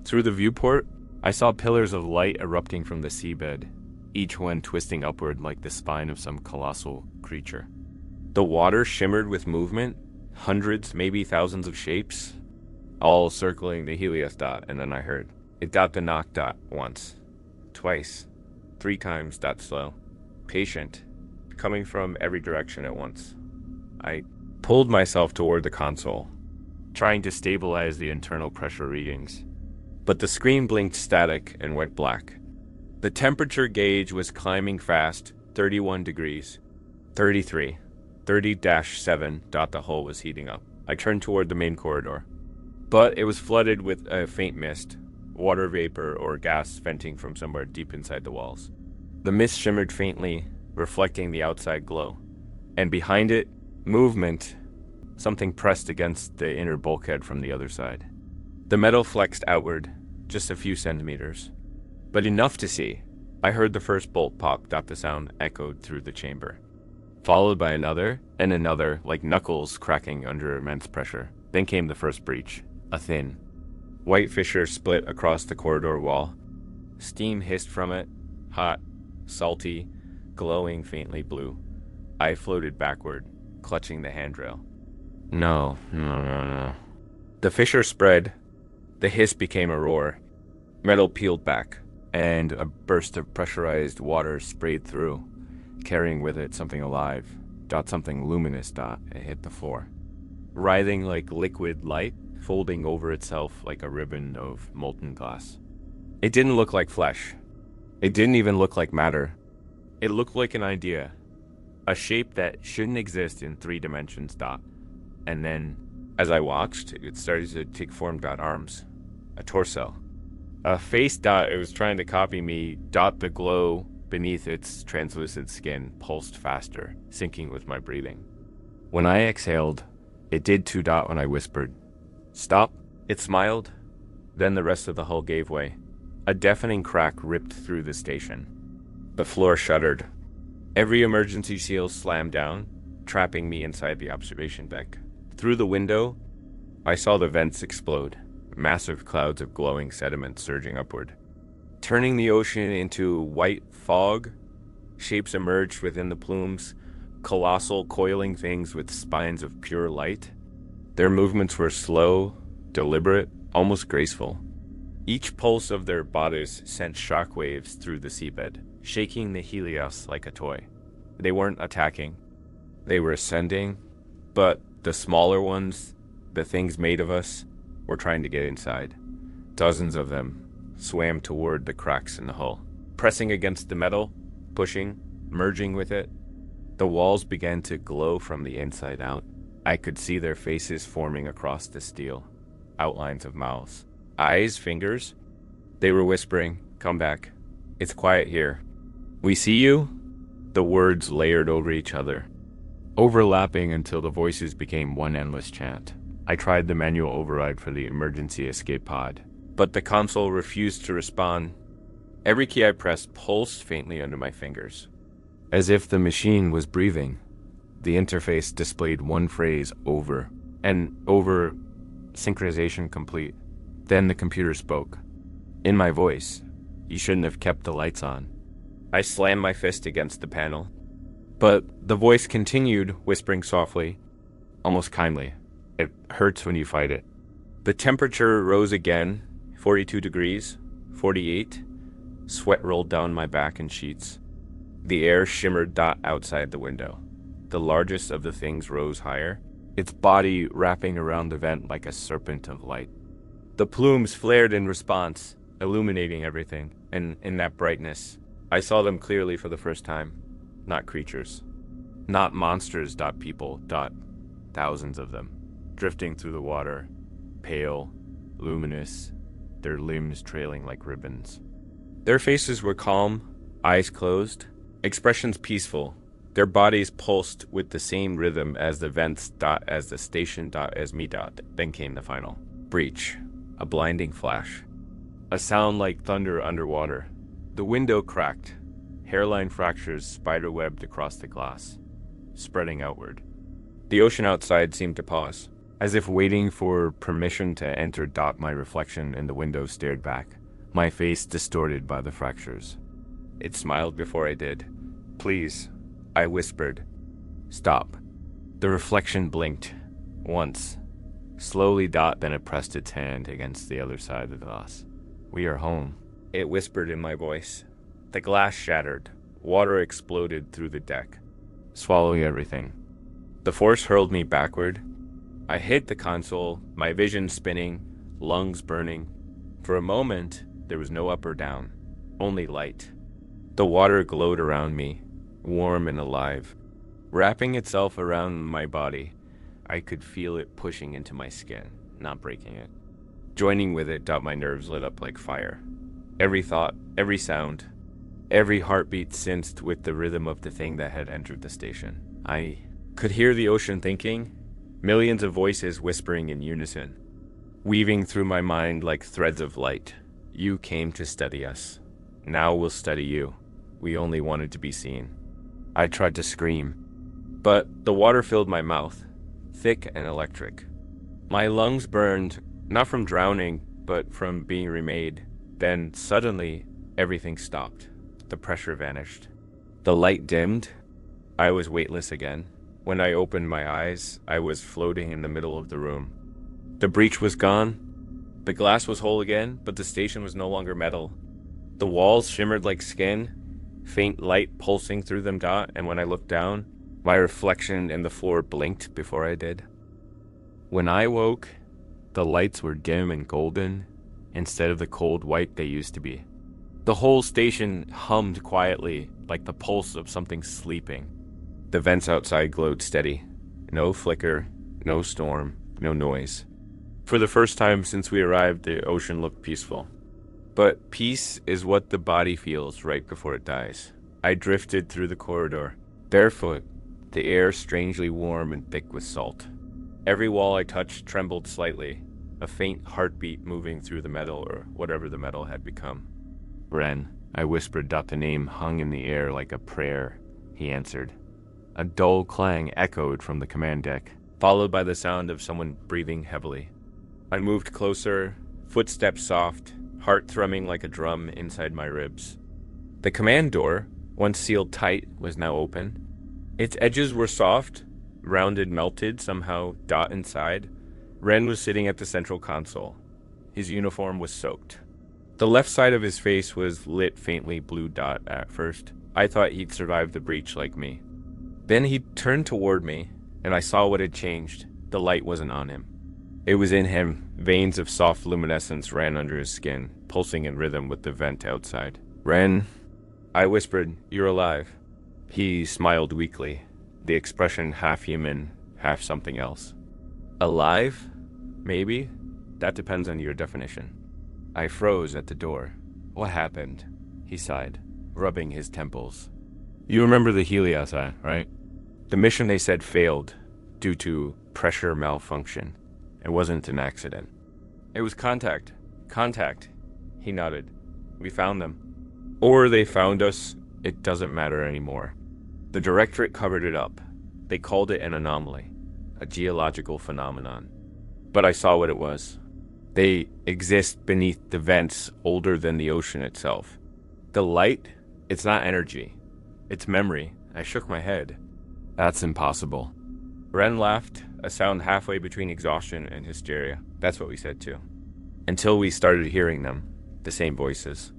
Speaker 1: Through the viewport, I saw pillars of light erupting from the seabed, each one twisting upward like the spine of some colossal creature. The water shimmered with movement, hundreds, maybe thousands of shapes, all circling the Helios dot, and then I heard it got the knock dot once, twice, 3 times dot slow, patient, coming from every direction at once. I pulled myself toward the console, trying to stabilize the internal pressure readings, but the screen blinked static and went black. The temperature gauge was climbing fast, 31 degrees, 33, 30-7. The hull was heating up. I turned toward the main corridor. But it was flooded with a faint mist, water vapor or gas venting from somewhere deep inside the walls. The mist shimmered faintly, reflecting the outside glow. And behind it, movement, something pressed against the inner bulkhead from the other side. The metal flexed outward, just a few centimeters. But enough to see. I heard the first bolt pop. The sound echoed through the chamber, followed by another and another, like knuckles cracking under immense pressure. Then came the first breach, a thin, white fissure split across the corridor wall. Steam hissed from it, hot, salty, glowing faintly blue. I floated backward, clutching the handrail. No. The fissure spread. The hiss became a roar. Metal peeled back, and a burst of pressurized water sprayed through, carrying with it something alive. Something luminous. It hit the floor, writhing like liquid light, folding over itself like a ribbon of molten glass. It didn't look like flesh. It didn't even look like matter. It looked like an idea, a shape that shouldn't exist in 3 dimensions. And then, as I watched, it started to take form. Arms, a torso, a face. It was trying to copy me. The glow beneath its translucent skin pulsed faster, syncing with my breathing. When I exhaled, it did too. When I whispered, "Stop," it smiled. Then the rest of the hull gave way. A deafening crack ripped through the station. The floor shuddered. Every emergency seal slammed down, trapping me inside the observation deck. Through the window, I saw the vents explode, massive clouds of glowing sediment surging upward. Turning the ocean into white fog, shapes emerged within the plumes, colossal coiling things with spines of pure light. Their movements were slow, deliberate, almost graceful. Each pulse of their bodies sent shockwaves through the seabed, shaking the Helios like a toy. They weren't attacking. They were ascending, but the smaller ones, the things made of us, were trying to get inside. Dozens of them swam toward the cracks in the hull, pressing against the metal, pushing, merging with it. The walls began to glow from the inside out. I could see their faces forming across the steel, outlines of mouths, eyes, fingers. They were whispering, "Come back. It's quiet here. We see you?" The words layered over each other, overlapping until the voices became one endless chant. I tried the manual override for the emergency escape pod, but the console refused to respond. Every key I pressed pulsed faintly under my fingers. As if the machine was breathing, the interface displayed one phrase over and over, synchronization complete. Then the computer spoke. In my voice, "You shouldn't have kept the lights on." I slammed my fist against the panel, but the voice continued, whispering softly, almost kindly. "It hurts when you fight it." The temperature rose again, 42 degrees, 48. Sweat rolled down my back in sheets. The air shimmered outside the window. The largest of the things rose higher, its body wrapping around the vent like a serpent of light. The plumes flared in response, illuminating everything, and in that brightness, I saw them clearly for the first time. Not creatures. Not monsters. People. Thousands of them, drifting through the water, pale, luminous, their limbs trailing like ribbons. Their faces were calm, eyes closed, expressions peaceful. Their bodies pulsed with the same rhythm as the vents. As the station. As me. Then came the final breach. A blinding flash. A sound like thunder underwater. The window cracked. Hairline fractures spiderwebbed across the glass, spreading outward. The ocean outside seemed to pause, as if waiting for permission to enter. My reflection in the window stared back, my face distorted by the fractures. It smiled before I did. "Please," I whispered. "Stop." The reflection blinked. Once. Slowly. Then it pressed its hand against the other side of the glass. "We are home," it whispered in my voice. The glass shattered. Water exploded through the deck, swallowing everything. The force hurled me backward. I hit the console, my vision spinning, lungs burning. For a moment, there was no up or down, only light. The water glowed around me, warm and alive, wrapping itself around my body, I could feel it pushing into my skin, not breaking it. Joining with it got my nerves lit up like fire. Every thought, every sound, every heartbeat synced with the rhythm of the thing that had entered the station. I could hear the ocean thinking, millions of voices whispering in unison, weaving through my mind like threads of light. You came to study us. Now we'll study you. We only wanted to be seen. I tried to scream, but the water filled my mouth, thick and electric. My lungs burned, not from drowning, but from being remade. Then, suddenly, everything stopped. The pressure vanished. The light dimmed. I was weightless again. When I opened my eyes, I was floating in the middle of the room. The breach was gone. The glass was whole again, but the station was no longer metal. The walls shimmered like skin, faint light pulsing through them and when I looked down, my reflection in the floor blinked before I did. When I woke, the lights were dim and golden, instead of the cold white they used to be. The whole station hummed quietly, like the pulse of something sleeping. The vents outside glowed steady. No flicker, no storm, no noise. For the first time since we arrived, the ocean looked peaceful. But peace is what the body feels right before it dies. I drifted through the corridor, barefoot, the air strangely warm and thick with salt. Every wall I touched trembled slightly, a faint heartbeat moving through the metal or whatever the metal had become. Ren, I whispered. The name hung in the air like a prayer. He answered. A dull clang echoed from the command deck, followed by the sound of someone breathing heavily. I moved closer, footsteps soft, heart thrumming like a drum inside my ribs. The command door, once sealed tight, was now open. Its edges were soft, rounded, melted, somehow inside. Ren was sitting at the central console. His uniform was soaked. The left side of his face was lit faintly blue at first. I thought he'd survived the breach like me. Then he turned toward me, and I saw what had changed. The light wasn't on him. It was in him. Veins of soft luminescence ran under his skin, pulsing in rhythm with the vent outside. Ren, I whispered, you're alive. He smiled weakly, the expression half human, half something else. Alive? Maybe? That depends on your definition. I froze at the door. What happened? He sighed, rubbing his temples. You remember the Helios, right? The mission they said failed due to pressure malfunction. It wasn't an accident. It was contact. Contact. He nodded. We found them. Or they found us. It doesn't matter anymore. The directorate covered it up. They called it an anomaly, a geological phenomenon. But I saw what it was. They exist beneath the vents older than the ocean itself. The light, it's not energy. It's memory. I shook my head. That's impossible. Ren laughed, a sound halfway between exhaustion and hysteria. That's what we said too. Until we started hearing them. The same voices.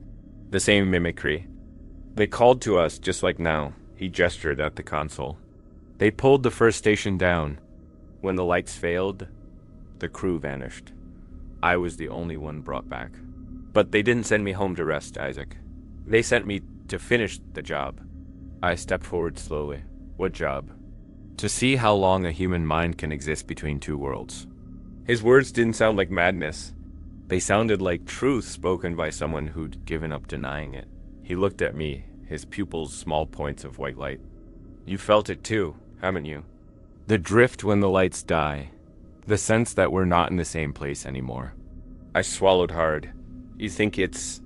Speaker 1: The same mimicry. They called to us just like now. He gestured at the console. They pulled the first station down. When the lights failed, the crew vanished. I was the only one brought back. But they didn't send me home to rest, Isaac. They sent me to finish the job. I stepped forward slowly. What job? To see how long a human mind can exist between two worlds. His words didn't sound like madness. They sounded like truth spoken by someone who'd given up denying it. He looked at me, his pupils small points of white light. You felt it too, haven't you? The drift when the lights die. The sense that we're not in the same place anymore. I swallowed hard. You think it's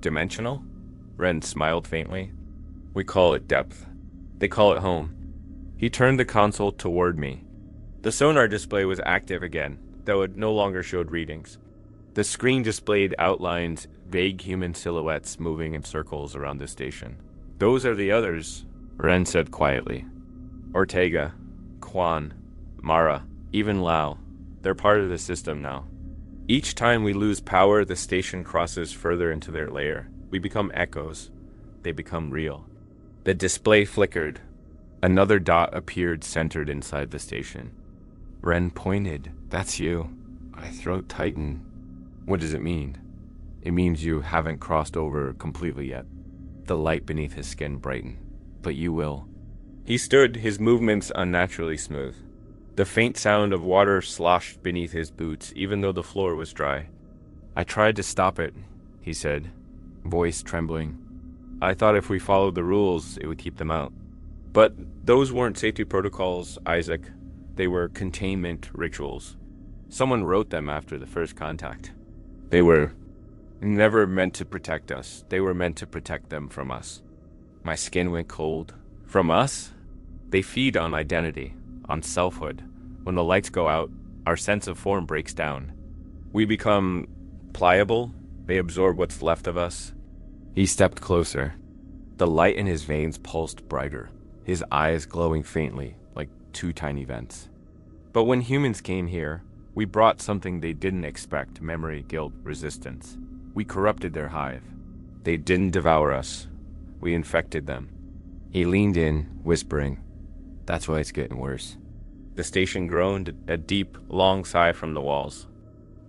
Speaker 1: dimensional? Ren smiled faintly. We call it depth. They call it home. He turned the console toward me. The sonar display was active again, though it no longer showed readings. The screen displayed outlines, vague human silhouettes moving in circles around the station. Those are the others, Ren said quietly. Ortega, Quan, Mara, even Lau. They're part of the system now. Each time we lose power, the station crosses further into their layer. We become echoes. They become real. The display flickered. Another dot appeared centered inside the station. Ren pointed. That's you. My throat tightened. What does it mean? It means you haven't crossed over completely yet. The light beneath his skin brightened. But you will. He stood, his movements unnaturally smooth. The faint sound of water sloshed beneath his boots, even though the floor was dry. "I tried to stop it," he said, voice trembling. "I thought if we followed the rules, it would keep them out." But those weren't safety protocols, Isaac. They were containment rituals. Someone wrote them after the first contact. They were never meant to protect us. They were meant to protect them from us. My skin went cold. From us? They feed on identity, on selfhood. When the lights go out, our sense of form breaks down. We become pliable. They absorb what's left of us. He stepped closer. The light in his veins pulsed brighter, his eyes glowing faintly, like two tiny vents. But when humans came here, we brought something they didn't expect: memory, guilt, resistance. We corrupted their hive. They didn't devour us. We infected them. He leaned in, whispering, "That's why it's getting worse." The station groaned, a deep, long sigh from the walls.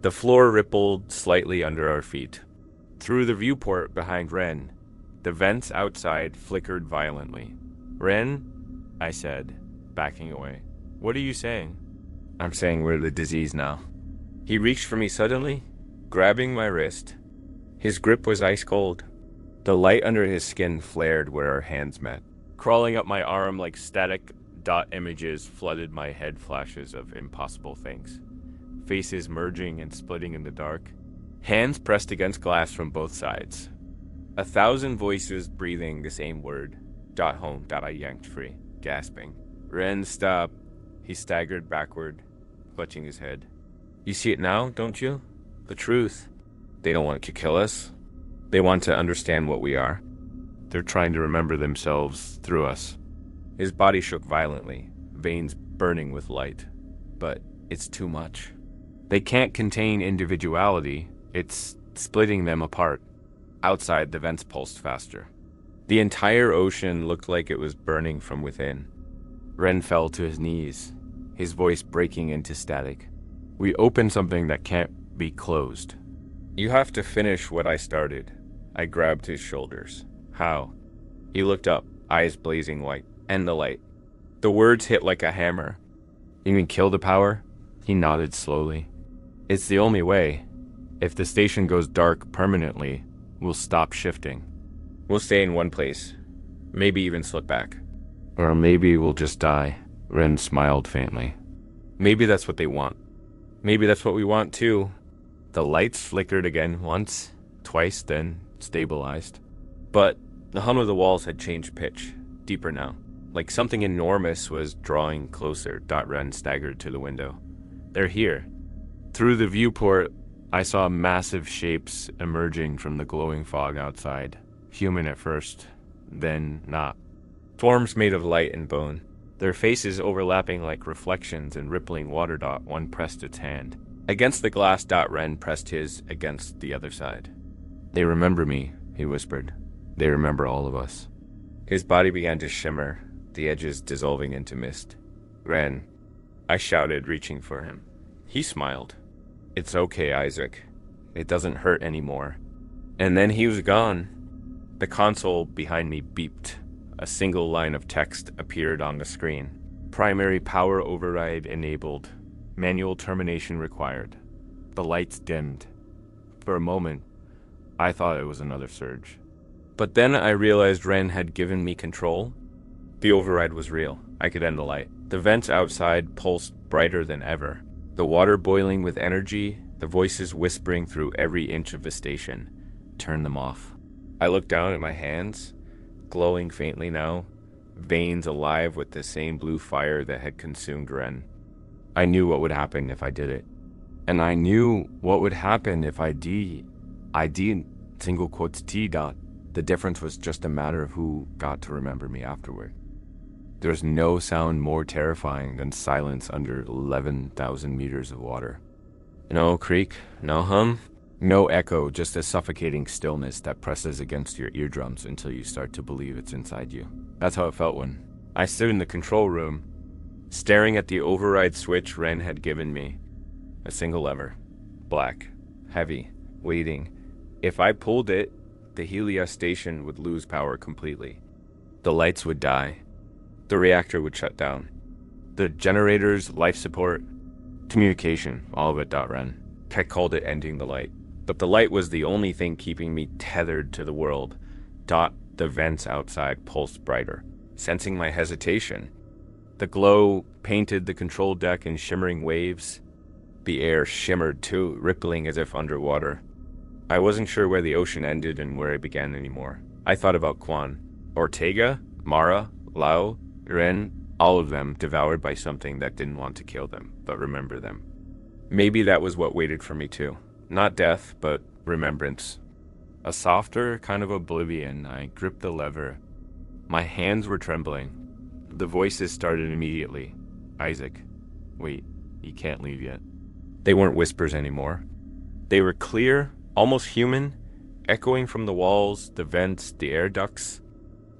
Speaker 1: The floor rippled slightly under our feet. Through the viewport behind Ren, the vents outside flickered violently. "Ren," I said, backing away. "What are you saying?" "I'm saying we're the disease now." He reached for me suddenly, grabbing my wrist. His grip was ice cold. The light under his skin flared where our hands met. Crawling up my arm like static dot images flooded my head, flashes of impossible things. Faces merging and splitting in the dark. Hands pressed against glass from both sides. 1,000 voices breathing the same word. Dot home. Dot I yanked free, gasping. "Ren, stop." He staggered backward, clutching his head. "You see it now, don't you? The truth. They don't want to kill us. They want to understand what we are. They're trying to remember themselves through us." His body shook violently, veins burning with light. "But it's too much. They can't contain individuality. It's splitting them apart." Outside, the vents pulsed faster. The entire ocean looked like it was burning from within. Ren fell to his knees, his voice breaking into static. "We opened something that can't be closed. You have to finish what I started." I grabbed his shoulders. "How?" He looked up, eyes blazing white. "End the light." The words hit like a hammer. "You mean kill the power?" He nodded slowly. "It's the only way. If the station goes dark permanently, we'll stop shifting. We'll stay in one place. Maybe even slip back. Or maybe we'll just die." Ren smiled faintly. "Maybe that's what they want. Maybe that's what we want too." The lights flickered again once, twice, then stabilized. But the hum of the walls had changed pitch, deeper now. Like something enormous was drawing closer. Ren staggered to the window. "They're here." Through the viewport, I saw massive shapes emerging from the glowing fog outside. Human at first, then not. Forms made of light and bone. Their faces overlapping like reflections in rippling water. One pressed its hand. Against the glass. Ren pressed his against the other side. "They remember me," he whispered. "They remember all of us." His body began to shimmer, the edges dissolving into mist. "Ren," I shouted, reaching for him. He smiled. "It's okay, Isaac. It doesn't hurt anymore." And then he was gone. The console behind me beeped. A single line of text appeared on the screen. "Primary power override enabled. Manual termination required." The lights dimmed. For a moment, I thought it was another surge. But then I realized Ren had given me control. The override was real. I could end the light. The vents outside pulsed brighter than ever. The water boiling with energy, the voices whispering through every inch of the station. Turn them off. I looked down at my hands, glowing faintly now, veins alive with the same blue fire that had consumed Ren. I knew what would happen if I did it. And I knew what would happen if I didn't, single quotes T dot. The difference was just a matter of who got to remember me afterward. There's no sound more terrifying than silence under 11,000 meters of water. No creak, no hum, no echo, just a suffocating stillness that presses against your eardrums until you start to believe it's inside you. That's how it felt when I stood in the control room, staring at the override switch Ren had given me. A single lever. Black. Heavy. Waiting. If I pulled it, the Helios station would lose power completely. The lights would die. The reactor would shut down. The generators, life support, communication, all of it ran. Tech called it ending the light. But the light was the only thing keeping me tethered to the world. The vents outside pulsed brighter. Sensing my hesitation, the glow painted the control deck in shimmering waves. The air shimmered too, rippling as if underwater. I wasn't sure where the ocean ended and where it began anymore. I thought about Quan, Ortega, Mara, Lau, Ren, all of them devoured by something that didn't want to kill them, but remember them. Maybe that was what waited for me too. Not death, but remembrance. A softer kind of oblivion. I gripped the lever. My hands were trembling. The voices started immediately. Isaac, wait, you can't leave yet. They weren't whispers anymore. They were clear, almost human, echoing from the walls, the vents, the air ducts.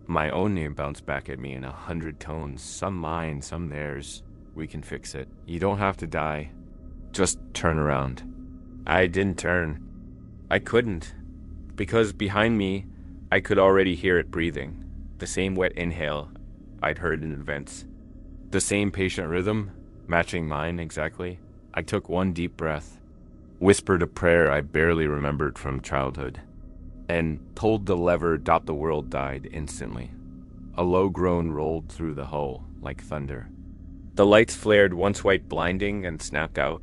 Speaker 1: My own name bounced back at me in 100 tones, some mine, some theirs. We can fix it. You don't have to die. Just turn around. I didn't turn. I couldn't, because behind me, I could already hear it breathing. The same wet inhale I'd heard in the vents. The same patient rhythm, matching mine exactly. I took one deep breath, whispered a prayer I barely remembered from childhood, and pulled the lever. The world died instantly. A low groan rolled through the hull like thunder. The lights flared, once white blinding, and snapped out.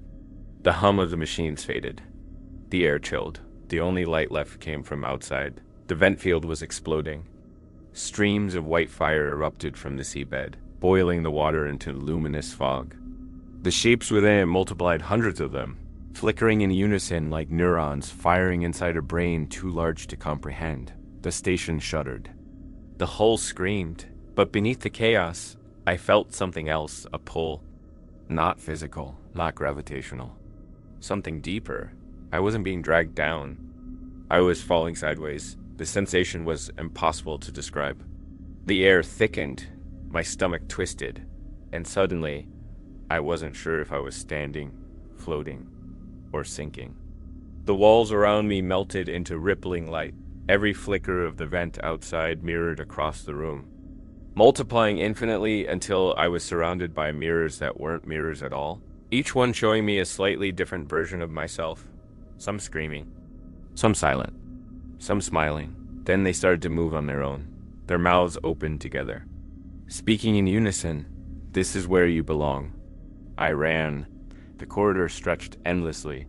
Speaker 1: The hum of the machines faded. The air chilled. The only light left came from outside. The vent field was exploding. Streams of white fire erupted from the seabed, boiling the water into luminous fog. The shapes within it multiplied, hundreds of them, flickering in unison like neurons firing inside a brain too large to comprehend. The station shuddered. The hull screamed, but beneath the chaos, I felt something else, a pull. Not physical, not gravitational. Something deeper. I wasn't being dragged down. I was falling sideways. The sensation was impossible to describe. The air thickened, my stomach twisted, and suddenly, I wasn't sure if I was standing, floating, or sinking. The walls around me melted into rippling light. Every flicker of the vent outside mirrored across the room, multiplying infinitely until I was surrounded by mirrors that weren't mirrors at all, each one showing me a slightly different version of myself. Some screaming, some silent, some smiling. Then they started to move on their own, their mouths opened together, speaking in unison. This is where you belong. I ran. The corridor stretched endlessly.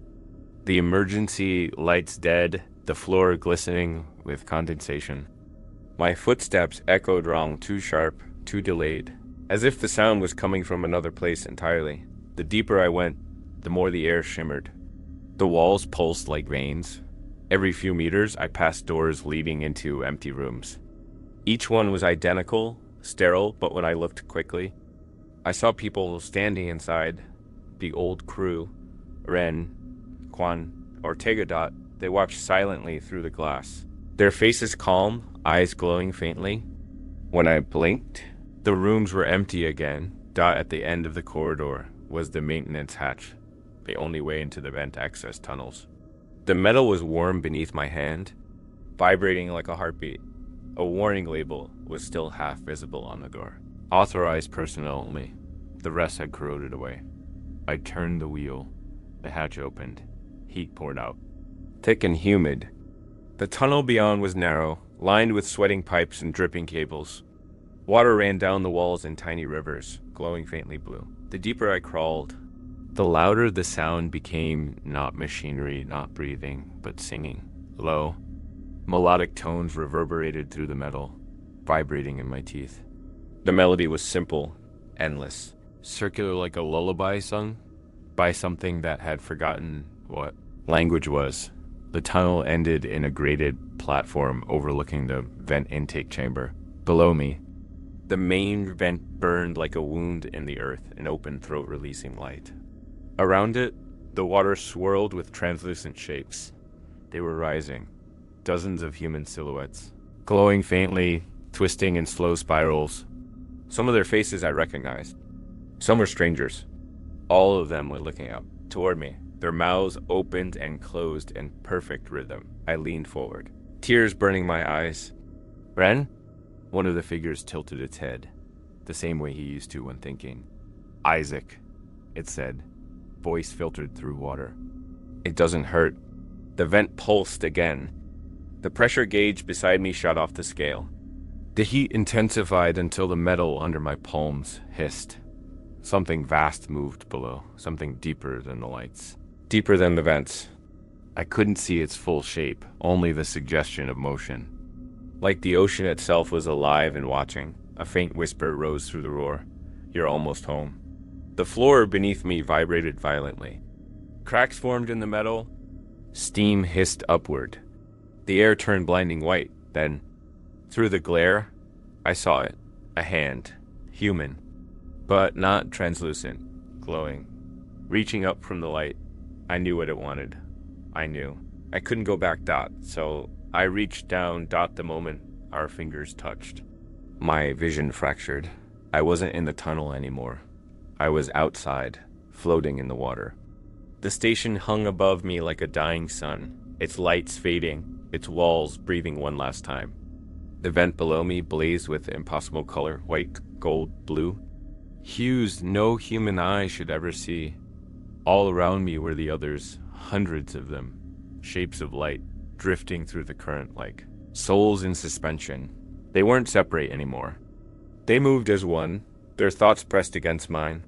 Speaker 1: The emergency lights dead, the floor glistening with condensation. My footsteps echoed wrong, too sharp, too delayed, as if the sound was coming from another place entirely. The deeper I went, the more the air shimmered. The walls pulsed like veins. Every few meters, I passed doors leading into empty rooms. Each one was identical, sterile, but when I looked quickly, I saw people standing inside. The old crew, Ren, Quan, Ortega. They watched silently through the glass. Their faces calm, eyes glowing faintly. When I blinked, the rooms were empty again. At the end of the corridor was the maintenance hatch, the only way into the vent access tunnels. The metal was warm beneath my hand, vibrating like a heartbeat. A warning label was still half visible on the door. Authorized personnel only. The rest had corroded away. I turned the wheel. The hatch opened. Heat poured out. Thick and humid. The tunnel beyond was narrow, lined with sweating pipes and dripping cables. Water ran down the walls in tiny rivers, glowing faintly blue. The deeper I crawled, the louder the sound became. Not machinery, not breathing, but singing. Low, melodic tones reverberated through the metal, vibrating in my teeth. The melody was simple, endless, circular like a lullaby sung by something that had forgotten what language was. The tunnel ended in a grated platform overlooking the vent intake chamber. Below me, the main vent burned like a wound in the earth, an open throat releasing light. Around it, the water swirled with translucent shapes. They were rising, dozens of human silhouettes, glowing faintly, twisting in slow spirals. Some of their faces I recognized. Some were strangers. All of them were looking up, toward me, their mouths opened and closed in perfect rhythm. I leaned forward, tears burning my eyes. Ren? One of the figures tilted its head, the same way he used to when thinking. Isaac, it said, voice filtered through water. It doesn't hurt. The vent pulsed again. The pressure gauge beside me shut off the scale. The heat intensified until the metal under my palms hissed. Something vast moved below, something deeper than the lights. Deeper than the vents. I couldn't see its full shape, only the suggestion of motion. Like the ocean itself was alive and watching, a faint whisper rose through the roar. You're almost home. The floor beneath me vibrated violently. Cracks formed in the metal. Steam hissed upward. The air turned blinding white. Then, through the glare, I saw it. A hand. Human. But not translucent. Glowing. Reaching up from the light. I knew what it wanted. I knew. I couldn't go back, Dot, so I reached down, Dot, the moment our fingers touched. My vision fractured. I wasn't in the tunnel anymore. I was outside, floating in the water. The station hung above me like a dying sun, its lights fading, its walls breathing one last time. The vent below me blazed with impossible color, white, gold, blue. Hues no human eye should ever see. All around me were the others, hundreds of them, shapes of light, drifting through the current like souls in suspension. They weren't separate anymore. They moved as one, their thoughts pressed against mine.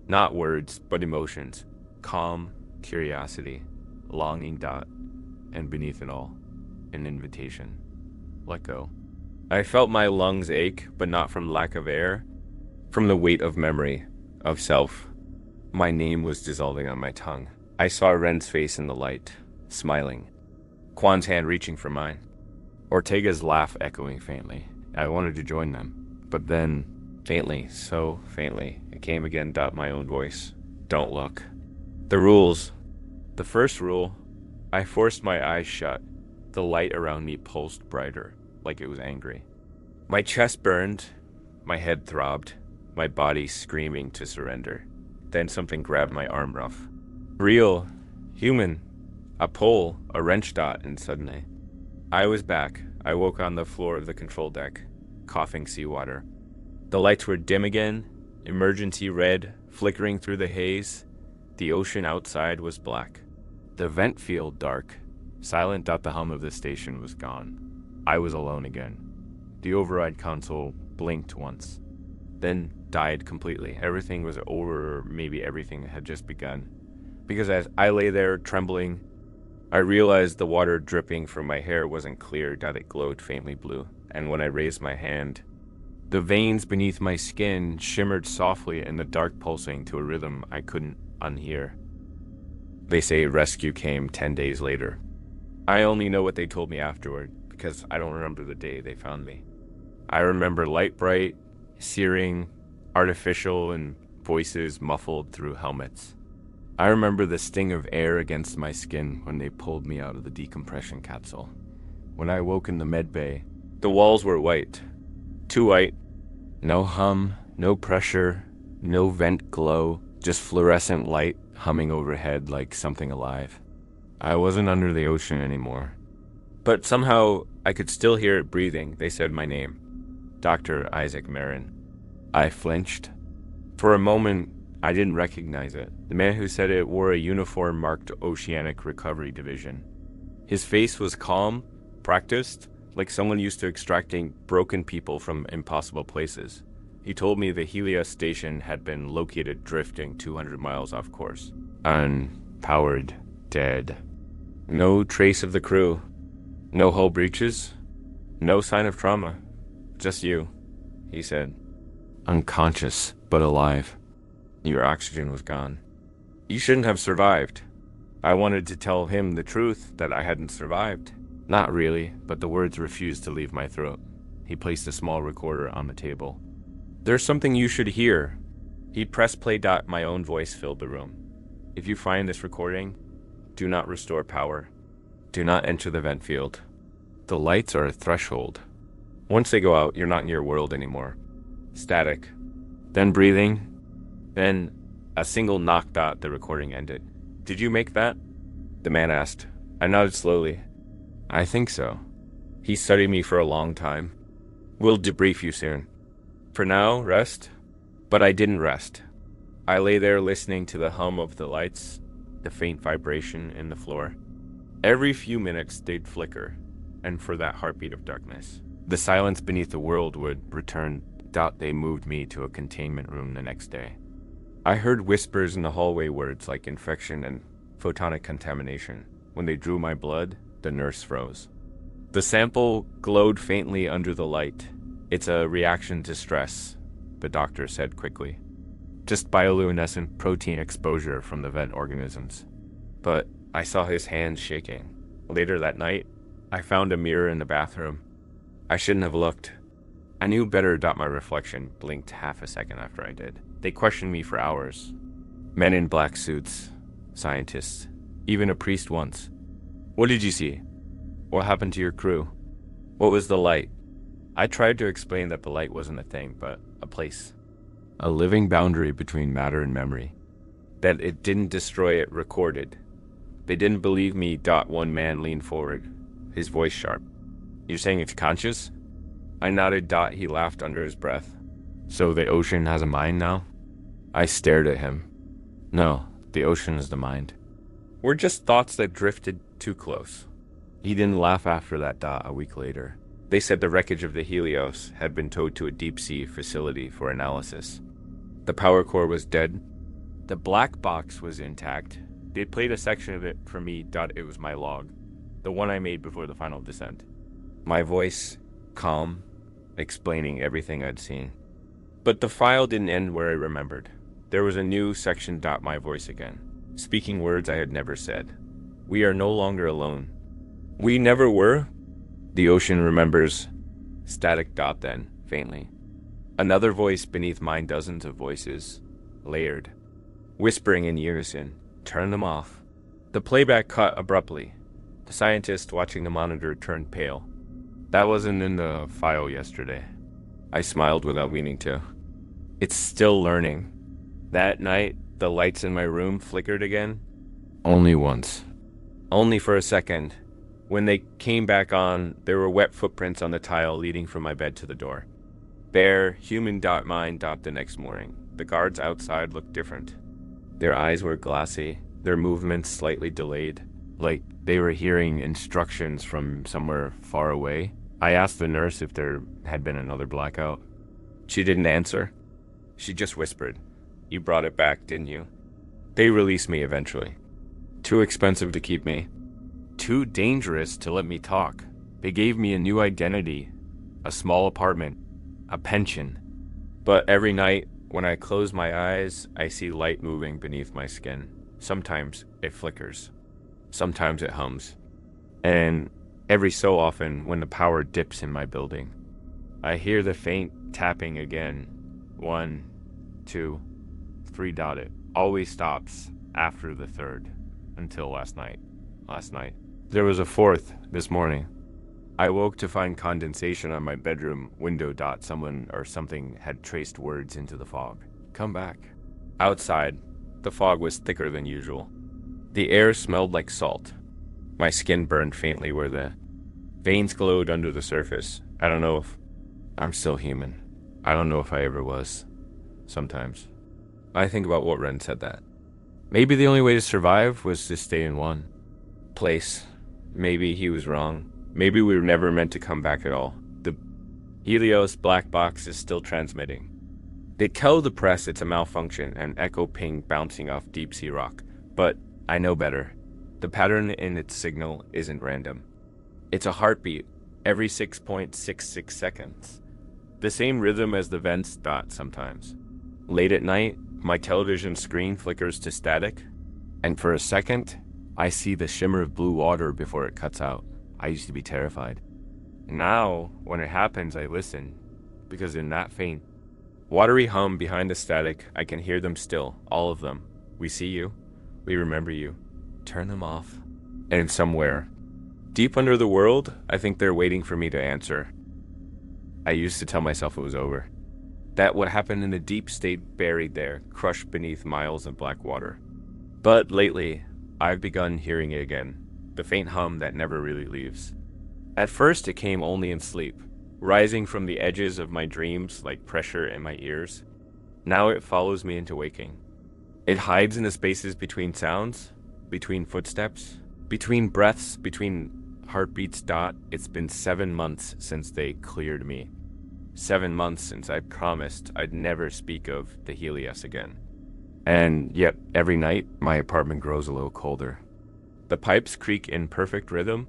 Speaker 1: Not words, but emotions. Calm, curiosity, longing, Dot, and beneath it all, an invitation. Let go. I felt my lungs ache, but not from lack of air, from the weight of memory, of self. My name was dissolving on my tongue. I saw Ren's face in the light, smiling. Kwan's hand reaching for mine. Ortega's laugh echoing faintly. I wanted to join them, but then, faintly, so faintly, it came again, Dot, my own voice. Don't look. The rules. The first rule, I forced my eyes shut. The light around me pulsed brighter, like it was angry. My chest burned, my head throbbed, my body screaming to surrender. Then something grabbed my arm rough. Real, human, a pull, a wrench, Dot, and suddenly, I was back. I woke on the floor of the control deck, coughing seawater. The lights were dim again, emergency red, flickering through the haze. The ocean outside was black. The vent field dark. Silent. The hum of the station was gone. I was alone again. The override console blinked once, then died completely. Everything was over, or maybe everything had just begun. Because as I lay there trembling, I realized the water dripping from my hair wasn't clear, that it glowed faintly blue. And when I raised my hand, the veins beneath my skin shimmered softly in the dark, pulsing to a rhythm I couldn't unhear. They say rescue came 10 days later. I only know what they told me afterward, because I don't remember the day they found me. I remember light bright, searing, artificial, and voices muffled through helmets. I remember the sting of air against my skin when they pulled me out of the decompression capsule. When I woke in the med bay, the walls were white. Too white. No hum, no pressure, no vent glow, just fluorescent light humming overhead like something alive. I wasn't under the ocean anymore. But somehow I could still hear it breathing. They said my name. Dr. Isaac Marin. I flinched. For a moment, I didn't recognize it. The man who said it wore a uniform marked Oceanic Recovery Division. His face was calm, practiced, like someone used to extracting broken people from impossible places. He told me the Helios station had been located drifting 200 miles off course. Unpowered, dead. No trace of the crew. No hull breaches. No sign of trauma. Just you, he said. Unconscious, but alive. Your oxygen was gone. You shouldn't have survived. I wanted to tell him the truth, that I hadn't survived. Not really, but the words refused to leave my throat. He placed a small recorder on the table. There's something you should hear. He pressed play. My own voice filled the room. If you find this recording, do not restore power. Do not enter the vent field. The lights are a threshold. Once they go out, you're not in your world anymore. Static. Then breathing. Then a single knock. The recording ended. Did you make that? The man asked. I nodded slowly. I think so. He studied me for a long time. We'll debrief you soon. For now, rest. But I didn't rest. I lay there listening to the hum of the lights, the faint vibration in the floor. Every few minutes they'd flicker, and for that heartbeat of darkness, the silence beneath the world would return. They moved me to a containment room the next day. I heard whispers in the hallway, words like infection and photonic contamination. When they drew my blood, the nurse froze. The sample glowed faintly under the light. It's a reaction to stress, the doctor said quickly. Just bioluminescent protein exposure from the vent organisms. But I saw his hands shaking. Later that night, I found a mirror in the bathroom. I shouldn't have looked. I knew better. My reflection blinked half a second after I did. They questioned me for hours. Men in black suits, scientists, even a priest once. What did you see? What happened to your crew? What was the light? I tried to explain that the light wasn't a thing, but a place. A living boundary between matter and memory. That it didn't destroy it, recorded. They didn't believe me. One man leaned forward, his voice sharp. You're saying it's conscious? I nodded. He laughed under his breath. So the ocean has a mind now? I stared at him. No, the ocean is the mind. We're just thoughts that drifted too close. He didn't laugh after that. A week later, they said the wreckage of the Helios had been towed to a deep-sea facility for analysis. The power core was dead. The black box was intact. They'd played a section of it for me. It was my log, the one I made before the final descent. My voice, calm, explaining everything I'd seen. But the file didn't end where I remembered. There was a new section. My voice again, speaking words I had never said. We are no longer alone. We never were. The ocean remembers. Static. Then, faintly. Another voice beneath mine, dozens of voices, layered, whispering in unison. Turn them off. The playback cut abruptly. The scientist watching the monitor turned pale. That wasn't in the file yesterday. I smiled without meaning to. It's still learning. That night, the lights in my room flickered again. Only once. Only for a second. When they came back on, there were wet footprints on the tile leading from my bed to the door. Bare, human. Mine. The next morning. The guards outside looked different. Their eyes were glassy, their movements slightly delayed, like they were hearing instructions from somewhere far away. I asked the nurse if there had been another blackout. She didn't answer. She just whispered, "You brought it back, didn't you?" They released me eventually. Too expensive to keep me. Too dangerous to let me talk. They gave me a new identity, a small apartment, a pension. But every night, when I close my eyes, I see light moving beneath my skin. Sometimes it flickers. Sometimes it hums. And every so often, when the power dips in my building, I hear the faint tapping again. 1, 2, 3. It always stops after the third. Until last night. There was a fourth this morning. I woke to find condensation on my bedroom window. Someone or something had traced words into the fog. Come back. Outside, the fog was thicker than usual. The air smelled like salt. My skin burned faintly where the veins glowed under the surface. I don't know if I'm still human. I don't know if I ever was. Sometimes. I think about what Ren said that. Maybe the only way to survive was to stay in one place. Maybe he was wrong. Maybe we were never meant to come back at all. The Helios black box is still transmitting. They tell the press it's a malfunction, an echo ping bouncing off deep-sea rock. But I know better. The pattern in its signal isn't random. It's a heartbeat every 6.66 seconds. The same rhythm as the vents. Sometimes. Late at night, my television screen flickers to static, and for a second, I see the shimmer of blue water before it cuts out. I used to be terrified. Now, when it happens, I listen, because in that faint, watery hum behind the static, I can hear them still, all of them. We see you. We remember you. Turn them off. And somewhere, deep under the world, I think they're waiting for me to answer. I used to tell myself it was over. That what happened in the deep stayed buried there, crushed beneath miles of black water. But lately, I've begun hearing it again. The faint hum that never really leaves. At first it came only in sleep, rising from the edges of my dreams like pressure in my ears. Now it follows me into waking. It hides in the spaces between sounds, between footsteps, between breaths, between heartbeats. It's been 7 months since they cleared me. 7 months since I promised I'd never speak of the Helios again. And yet, every night, my apartment grows a little colder. The pipes creak in perfect rhythm.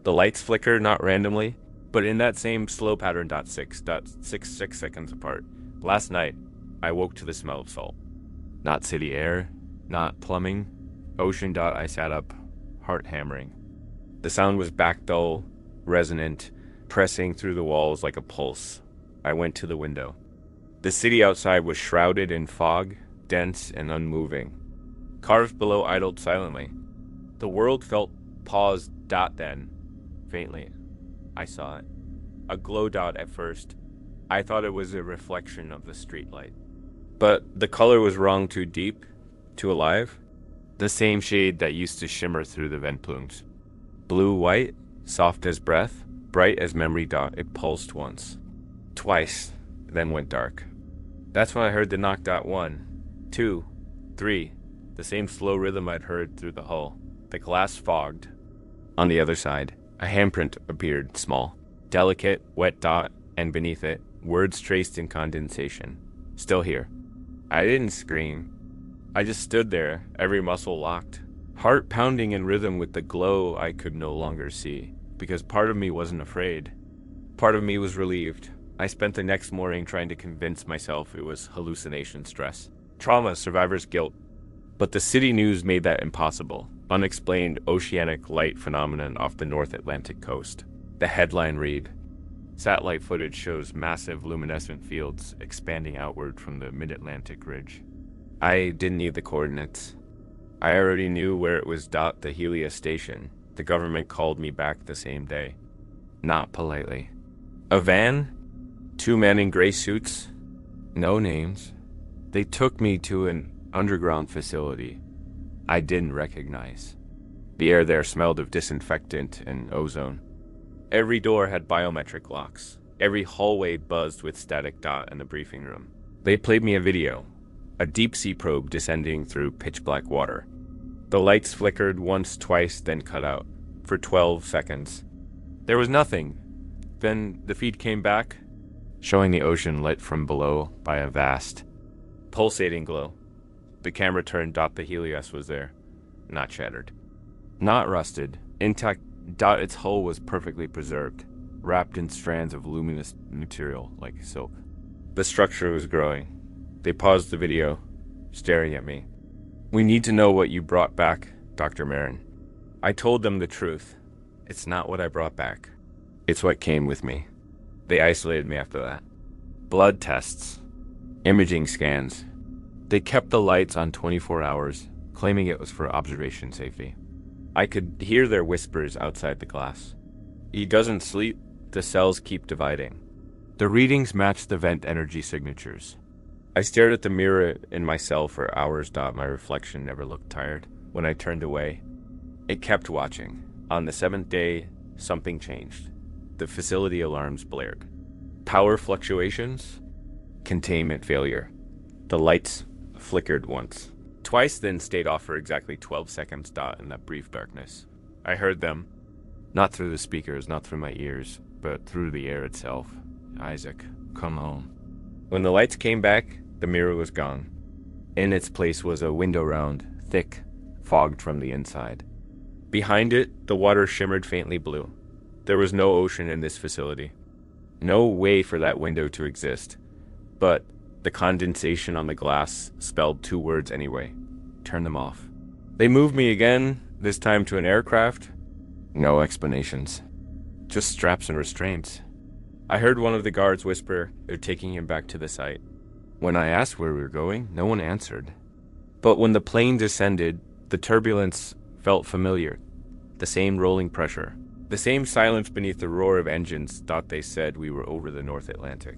Speaker 1: The lights flicker not randomly, but in that same slow pattern. 6 seconds apart. Last night, I woke to the smell of salt. Not city air, not plumbing. Ocean. I sat up, heart hammering. The sound was back dull, resonant, pressing through the walls like a pulse. I went to the window. The city outside was shrouded in fog, dense and unmoving. Cars below idled silently. The world felt paused. Then, faintly, I saw it. A glow dot at first. I thought it was a reflection of the streetlight. But the color was wrong, too deep, too alive. The same shade that used to shimmer through the vent plumes. Blue-white, soft as breath, bright as memory. It pulsed once. Twice, then went dark. That's when I heard the knock. 1, 2, 3, the same slow rhythm I'd heard through the hull. The glass fogged. On the other side, a handprint appeared, small, delicate, wet. And beneath it, words traced in condensation. Still here. I didn't scream. I just stood there, every muscle locked, heart pounding in rhythm with the glow I could no longer see, because part of me wasn't afraid. Part of me was relieved. I spent the next morning trying to convince myself it was hallucination stress. Trauma, survivor's guilt. But the city news made that impossible. Unexplained oceanic light phenomenon off the North Atlantic coast. The headline read, satellite footage shows massive luminescent fields expanding outward from the mid-Atlantic ridge. I didn't need the coordinates. I already knew where it was. The Helios station. The government called me back the same day. Not politely. A van? 2 men in gray suits? No names. They took me to an underground facility I didn't recognize. The air there smelled of disinfectant and ozone. Every door had biometric locks. Every hallway buzzed with static. In the briefing room. They played me a video. A deep-sea probe descending through pitch-black water. The lights flickered once, twice, then cut out. For 12 seconds. There was nothing. Then the feed came back, showing the ocean lit from below by a vast, pulsating glow. The camera turned. The Helios was there. Not shattered. Not rusted. Intact. Its hull was perfectly preserved, wrapped in strands of luminous material like silk. The structure was growing. They paused the video, staring at me. We need to know what you brought back, Dr. Marin. I told them the truth. It's not what I brought back. It's what came with me. They isolated me after that. Blood tests. Imaging scans. They kept the lights on 24 hours, claiming it was for observation safety. I could hear their whispers outside the glass. He doesn't sleep. The cells keep dividing. The readings matched the vent energy signatures. I stared at the mirror in my cell for hours. My reflection never looked tired. When I turned away, it kept watching. On the 7th day, something changed. The facility alarms blared. Power fluctuations, containment failure. The lights flickered once. Twice, then stayed off for exactly 12 seconds. In that brief darkness. I heard them. Not through the speakers, not through my ears, but through the air itself. Isaac, come home. When the lights came back, the mirror was gone. In its place was a window round, thick, fogged from the inside. Behind it, the water shimmered faintly blue. There was no ocean in this facility. No way for that window to exist. But the condensation on the glass spelled 2 words anyway. Turn them off. They moved me again, this time to an aircraft. No explanations. Just straps and restraints. I heard one of the guards whisper they're taking him back to the site. When I asked where we were going, no one answered. But when the plane descended, the turbulence felt familiar. The same rolling pressure. The same silence beneath the roar of engines. They said we were over the North Atlantic.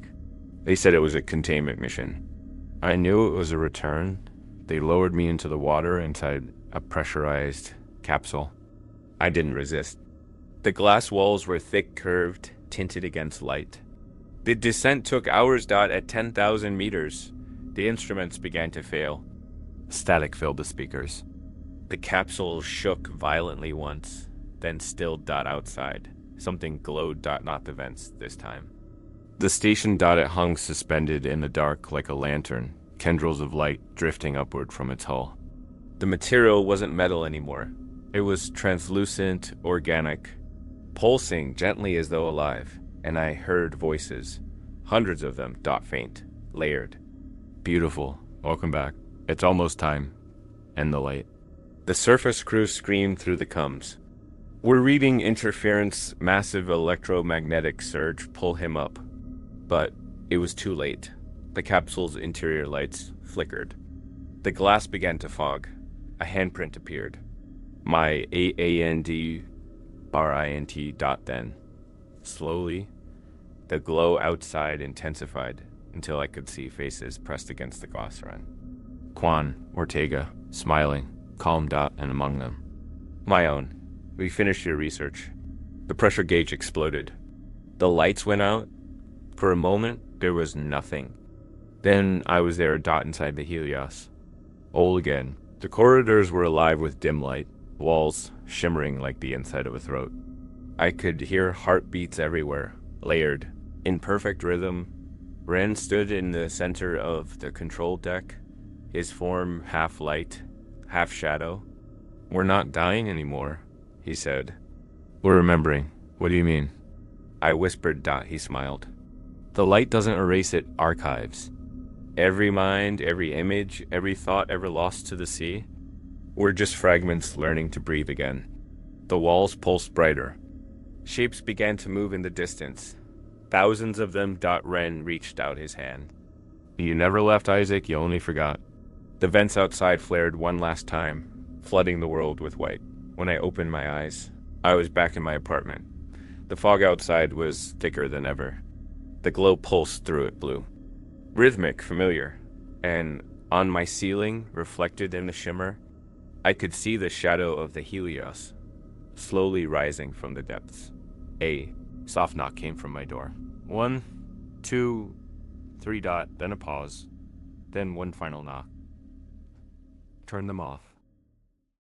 Speaker 1: They said it was a containment mission. I knew it was a return. They lowered me into the water inside a pressurized capsule. I didn't resist. The glass walls were thick, curved, tinted against light. The descent took hours. At 10,000 meters, the instruments began to fail. Static filled the speakers. The capsule shook violently once, then stilled. Outside. Something glowed. Not the vents this time. The station. It hung suspended in the dark like a lantern, tendrils of light drifting upward from its hull. The material wasn't metal anymore. It was translucent, organic, pulsing gently as though alive, and I heard voices. Hundreds of them. Faint, layered. Beautiful. Welcome back. It's almost time. And the light. The surface crew screamed through the coms. We're reading interference, massive electromagnetic surge, pull him up. But it was too late. The capsule's interior lights flickered. The glass began to fog. A handprint appeared. My AAND bar INT. Then. Slowly, the glow outside intensified until I could see faces pressed against the glass run. Quan, Ortega, smiling, calm. And among them. My own. We finished your research. The pressure gauge exploded. The lights went out. For a moment, there was nothing. Then I was there. Inside the Helios. All again. The corridors were alive with dim light, walls shimmering like the inside of a throat. I could hear heartbeats everywhere, layered, in perfect rhythm. Ren stood in the center of the control deck, his form half light, half shadow. We're not dying anymore, he said. We're remembering. What do you mean? I whispered. He smiled. The light doesn't erase, it archives. Every mind, every image, every thought ever lost to the sea. We're just fragments learning to breathe again. The walls pulsed brighter. Shapes began to move in the distance. Thousands of them. Ren reached out his hand. You never left, Isaac, you only forgot. The vents outside flared one last time, flooding the world with white. When I opened my eyes, I was back in my apartment. The fog outside was thicker than ever. The glow pulsed through it blue. Rhythmic, familiar. And on my ceiling, reflected in the shimmer, I could see the shadow of the Helios, slowly rising from the depths. A soft knock came from my door. 1, 2, 3. Then a pause. Then one final knock. Turn them off.